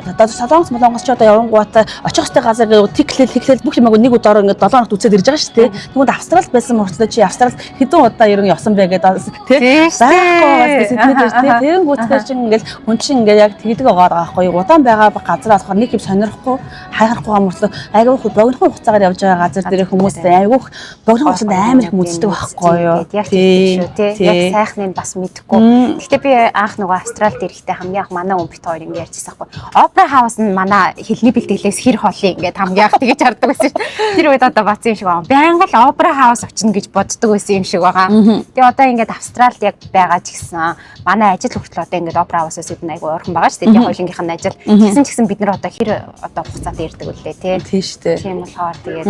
Одоо Солонгос ч одоо явангуудаа очих хөстэй газар тэглэл бүх юмаг нэг удаа ингээ 7 хоногт үзээд ирж байгаа штэ. Тэгвэл Австралид байсан мөртлөө чи Австралид хэдэн удаа ерөн явсан бэ гэдэг тий. Байхгүй Сиднейдэр тий. Тэр гүцээр чи ингээл хүн чи ингээ яг тэгдэг байгаа байхгүй. Удаан байгаа газар болохоор нэг юм сонирхгүй хайхахгүй мөртлөө айгуу богинохон хугацаагаар явж байгаа газар дээр хүмүүс айгуу богино хугацаанд амар их үздэг байхгүй. Яг тийм шүү тий. Яг сайхныг бас мэдэхгүй. Гэхдээ би анх нөгөө Австралид ирэхдээ хамгийн анх манай хүн бит хоёр ингэ ярьчихсан байхгүй. Опера хаус нь манай хэлний бэлтгэлээс хэр холын ингээд хамгийн анх тэгэж хардаг байсан шүү. Тэр үед одоо бацсан юм шиг байгаа. Байнга л опера хаус очино гэж боддог байсан юм шиг байгаа. Тэгээ одоо ингээд Австралид яг байгаа ч гэсэн манай ажил хүртэл одоо ингээд опера хаусаас идэх айгу ойрхон байгаа шүү. Тэгээ хоёулынхын ажил. Тэгсэн ч гэсэн бид нар одоо хэр одоо хугацаанд ирдэг үлээ тий. Тийм шүү дээ. Тийм болохоор тэгээд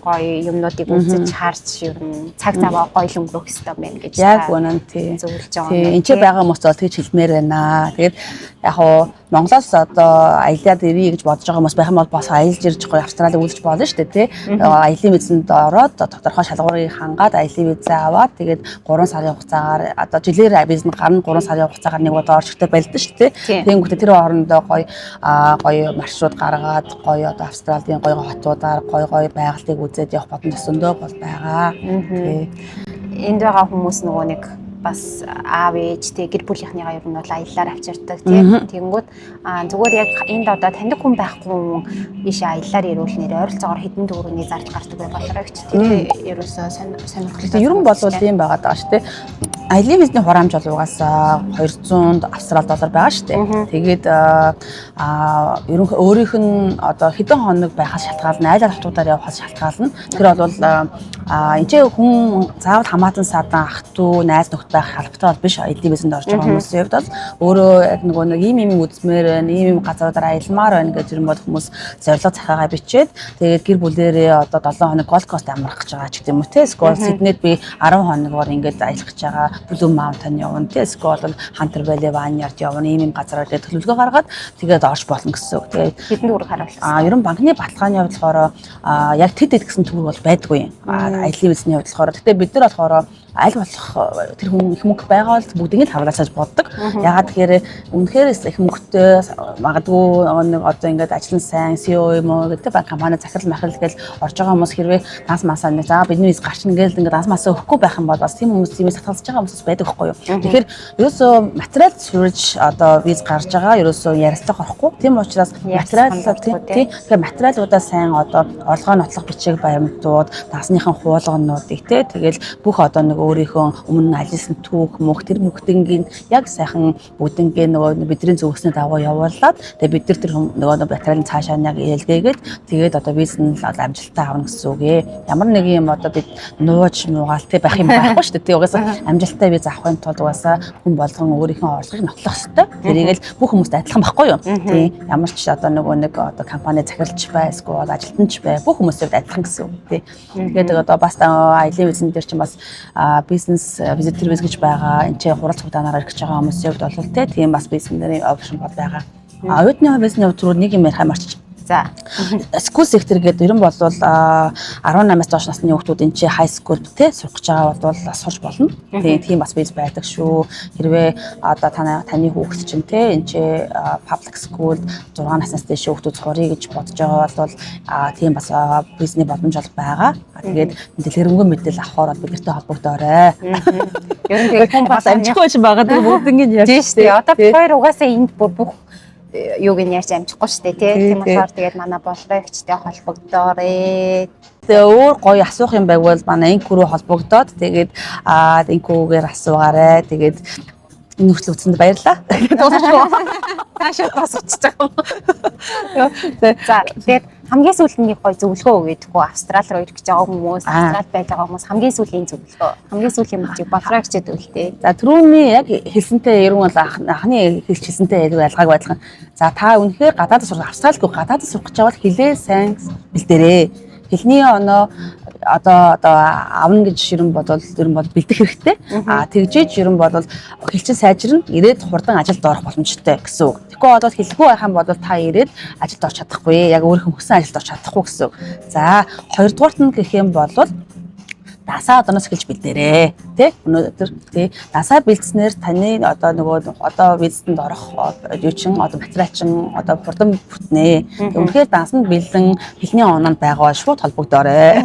гоё юмнуудыг үзэж харж ер нь цаг цаваа гоё л өнгөрөх хэрэгтэй байна гэж яг үнэн тий. зөвлөж байгаа. Тий. Энд ч байгаа хүмүүс бол тэгж хэлмээр байна. Тэгээд яг хуу Монголоос одоо аялаад ирье гэж бодож байгаа хүмүүс байх юм бол бас аялж ирж гоё Австралид үзэж болно шүү дээ тий. Аялын визэнд ороод тодорхой шалгуурыг хангаад аялын визээ аваад тэгээд 3 сарын хугацаагаар одоо жилээр визэнд гарна 3 сарын хугацаагаар нэг удаа орчихтой байлдаа шүү дээ. Тэгэнгүүтээ тэр хоорондоо гоё маршрут гаргаад гоё одоо Австралийн гоё хотуудаар гоё байгальтыг үзээд явах бодон төсөндөө бол байгаа. Тий. Энд байгаа хүмүүс нөгөө нэг бас аав ээж тэг гэр бүлийнхнийгаа ер нь бол аяллаар авчирдаг тийм. Тэгэнгүүт зүгээр яг энд одоо таньдаг хүн байхгүй хүн ийшээ аяллаар ирүүл нэр ойролцоогоор хэдэн төгрөгийн зарж гардаг бай болооройч тэр ерөөсөө сонирхолтой. Ер нь бол тийм байгаад байгаа шүү дээ. Аялын визний хураамж бол угаасаа 200 австрал доллар байгаа шүү дээ. Тэгээд ерөнхий өөрийнх нь одоо хэдэн хоног байхаас шалтгаална, айл хотуудаар явахаас шалтгаална. Тэр бол энэ ч хүн заавал хамаатан садан ах トゥ найз нөхд байх халбтай бол биш. Аялын визэнд орж байгаа хүмүүсийн хувьд бол өөрөө яг нөгөө нэг ийм үзмээр байна, ийм газруудаар аялмаар байна гэж юм бол хүмүүс зорилго захиагаа бичээд тэгээд гэр бүлээрээ одоо 7 хоног Gold Coast амрах гэж байгаа ч гэдэг юм уу те. Эсвэл Сиднейд би 10 хоногоор ингээд аялах гэж байгаа. Blue Mountain явна те. Эсвэл Hunter Valley Vineyard явна. Ийм газраар тэгээд төлөвлөгөө гаргаад тэгээд орж болно гэсэн үг. Тэгээд хэдэн төгрөг харуулсан. Ер нь банкны баталгааны хувьд болохоор яг тэд гэсэн төгрөг бол байдгүй юм. Аялын визний хувьд болохоор гэтээ бид нар болохоор аль болох тэр хүн их мөнгө байгаа бол бүгдийг нь харуулж боддог. Ягаад тэгэхээр үнэхээр их мөнгөтэй магадгүй нэг одоо ингээд ажил нь сайн CEO юм уу гэдэг банк компани захирал махирал гэж орж байгаа хүмүүс хэрвээ данс масаа нэг за бидний виз гарчна гэж ингээд данс масаа өгөхгүй байх юм бол бас тийм хүмүүс тиймээс татгалзаж байгаа хүмүүс байдаг байхгүй юу. Тэгэхээр ерөөсөө материал сурж одоо виз гарч байгаа ерөөсөө ярилцлага орохгүй. Тийм учраас материал тийм тэгэхээр материалуудаа сайн одоо орлогоо нотлох бичиг баримтууд, дансныхан хуулгонуудыг тэгэл бүх одоо нэг өөрийнхөө өмнө ажилласан түүх мөх тэр бүгднийг яг сайхан бүгднийг нөгөө бидний зөвгснээ дагуу явуулаад тэгээ бид нар тэр нөгөө материалын цаашаа яг ээлгээгээд тэгээд одоо визэн амжилттай авна гэсэн үг ээ. Ямар нэг юм одоо бид нууж муугаалтай байх юм байхгүй шүү дээ. Угаасаа амжилттай виз авахын тулд угаасаа хүн болгон өөрийнхөө орлогыг нотлох хэрэгтэй. Тэрийг л бүх хүмүүст адилхан байхгүй юу? Тийм. Ямар ч одоо нөгөө нэг одоо компани захирлч бай, эсвэл ажилтнч бай бүх хүмүүстэй адилхан гэсэн үг тий. Тэгээд одоо бас аялын визэн дээр чинь бас бизнес visitor visa гэж байгаа. Энд чинь хурал цугдаанаар ирэх гэж байгаа хүмүүсийн хувьд бол тийм бас бизнесийн опшн бол байгаа. Оюутны визний хувьд нэг юм ярих марч. За. School sector гэдэг ер нь бол 18-аас доош насны хүүхдүүд энэ чи high school те сурах гэж байгаа бол сурч болно. Тийм бас биз байдаг шүү. Хэрвээ одоо таны хүүхэд чинь те энэ чи public school 6 наснаас дээш хүүхдүүд сурах гэж бодож байгаа бол тийм бас бизнес боломж бол байгаа. Тэгээд дэлгэрэнгүй мэдээлэл авахаар бидэртэй холбогдоорой. Ер нь тэгээд хүн бас амжихгүй ч байгаа. Тэгээд бүгднийг ярьж штэ. Одоо хоёр угаасаа энд бүх юуг нь ярьж амжихгүй штэ тий. Тийм болохоор тэгээд манай боловчтой холбогдоорой. Тэгээ өөр гоё асуух юм байвал манай инк рүү холбогдоод тэгээд инкүүгээр асуугаарай. Тэгээд энэ хүртэл үтсэнд баярлалаа. Таашаа бас уцчих байгаа. За тэгээд хамгийн сүүлийн нэг гоё зөвлөгөө өгөөд хөө Австрали руу ирэх гэж байгаа хүмүүс, Австрали байж байгаа хүмүүс хамгийн сүүлийн зөвлөгөө. Хамгийн сүүлийн мөчийг болроо хичээд үлдээ. За түрүүний яг хэлсэнтэй ер нь бол анхны хэлсэнтэй ялгааг байлгах. За та үнэхээр гадаадд сурах Австралигүй гадаадд сурах гэж байгаа бол хилээ сайн бэлдээрэй. Хэлний оноо одоо авна гэж ерөн бодвол бэлдэх хэрэгтэй. Тэгжээж ерөн бодвол хэлчин сайжирна, ирээд хурдан ажилд орох боломжтой гэсэн үг. Тэгэхгүй бодвол хэлэхгүй байх юм бол та ирээд ажилд орч чадахгүй, яг өөрийнхөө хүссэн ажилд орч чадахгүй гэсэн үг. За хоёрдугаарт нь гэх юм бол дасаа одоноос эхэлж бэлдээрэй. Тэ? Өнөөдөр тий дасаа бэлдснээр таны одоо нөгөө одоо визэнд орох юу чин одоо материал чин одоо хурдан бүтнэ. Үнэхээр дансанд бэлдэн хэлний оноонд байгаа шууд холбогдоорой.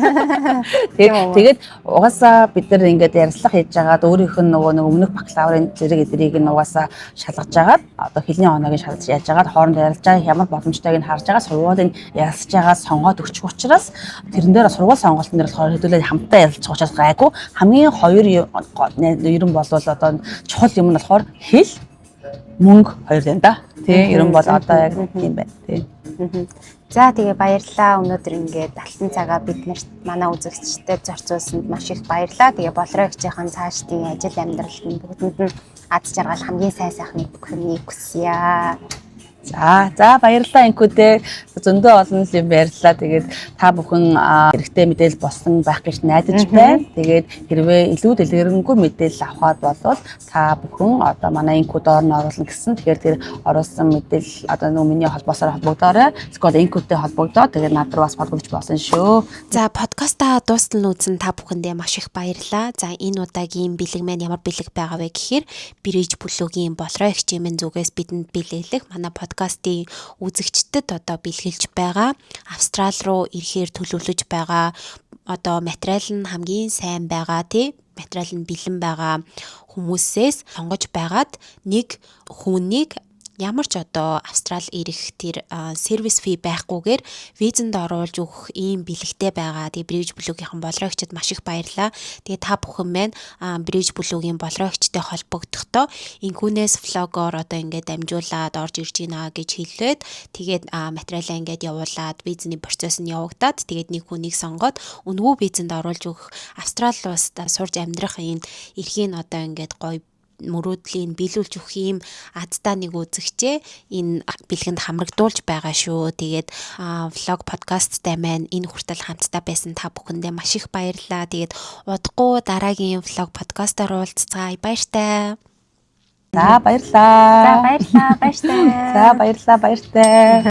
Тэгээд угаасаа бид нар ингээд ярилцлага хийж байгаад өөрийнх нь нөгөө өмнөх бакалаврын зэрэг эдрийг нь угаасаа шалгаж байгаад одоо хэлний оноог нь шалгаж яаж байгаад хоорондоо ярилцж байгаа ямар боломжтойг нь харж байгаа сургуулийн ярилцж байгаа сонгоод өгчих учраас тэрэн дээр сургууль сонголтын дээр болохоор хэдүүлээ хамтдаа ярилцж учраас гайгүй хамгийн хоёр ерөн бол одоо чухал юм нь болохоор хэл мөнгө хоёр юм да. Тий ерөн бол одоо яг тийм байна. Тий. За тэгээ баярлалаа. Өнөөдөр ингээд алтан цагаа биднэрт манай үзэгчдэд зорцуулсанд маш их баярлалаа. Тэгээ болроо хичээхэн цаашдын ажил амьдралд нь бүгдэнд нь ад жаргал хамгийн сайн сайхныг бүхэнийг хүсье. За баярлалаа инкүүдээ зөндөө олон юм ярьлаа. Тэгээд та бүхэн хэрэгтэй мэдээлэл болсон байх гэж найдаж байна. Тэгээд хэрвээ илүү дэлгэрэнгүй мэдээлэл авахар болвол та бүхэн одоо манай инкүүд орно оруулна гэсэн. Тэгэхээр тэр оруулсан мэдээлэл одоо нөгөө миний холбоосоор холбогдоорой. Эсвэл инкүүдтэй холбогдоо. Тэгээд над руу бас холбогдож болсон шүү. За подкастаа дуустал үзсэн та бүхэндээ маш их баярлалаа. За энэ удаагийн бэлэг маань ямар бэлэг байгаа вэ гэхээр Бирэж бүлүүгийн болроо их чимэн зүгээс бидэнд бэлэглэх манай подкастын үзэгчдэд одоо бэлгэлж байгаа Австрал руу ирэхээр төлөвлөж байгаа одоо материал нь хамгийн сайн байгаа тий материал нь бэлэн байгаа хүмүүсээс сонгож байгаад нэг хүнийг ямар ч одоо Австрал ирэх тэр сервис фи байхгүйгээр визэнд оруулж өгөх ийм бэлэгтэй байгаа. Тэгээ Бирэж бүлүүгийнхэн болроогчид маш их баярлаа. Тэгээ та бүхэн маань Бирэж бүлүүгийн болроогчтой холбогдохдоо инкүүнээс влогоор одоо ингээд дамжуулаад орж ирж гинэ гэж хэлээд тэгээд материалаа ингээд явуулаад визний процесс нь явагдаад тэгээд нэг хүнийг сонгоод үнэгүй визэнд оруулж өгөх Австрал улсад сурж амьдрах энэ эрхийн одоо ингээд гоё мөрөөдлийн биелүүлж өгөх юм адтай нэг үзэгчээ энэ бэлгэнд хамрагдуулж байгаа шүү. Тэгээд влог подкасттай маань энэ хүртэл хамтдаа байсан та бүхэндээ маш их баярлалаа. Тэгээд удахгүй дараагийн влог подкастаар уулзцаая. Баяртай. За баярлалаа. Баяртай. За баярлалаа.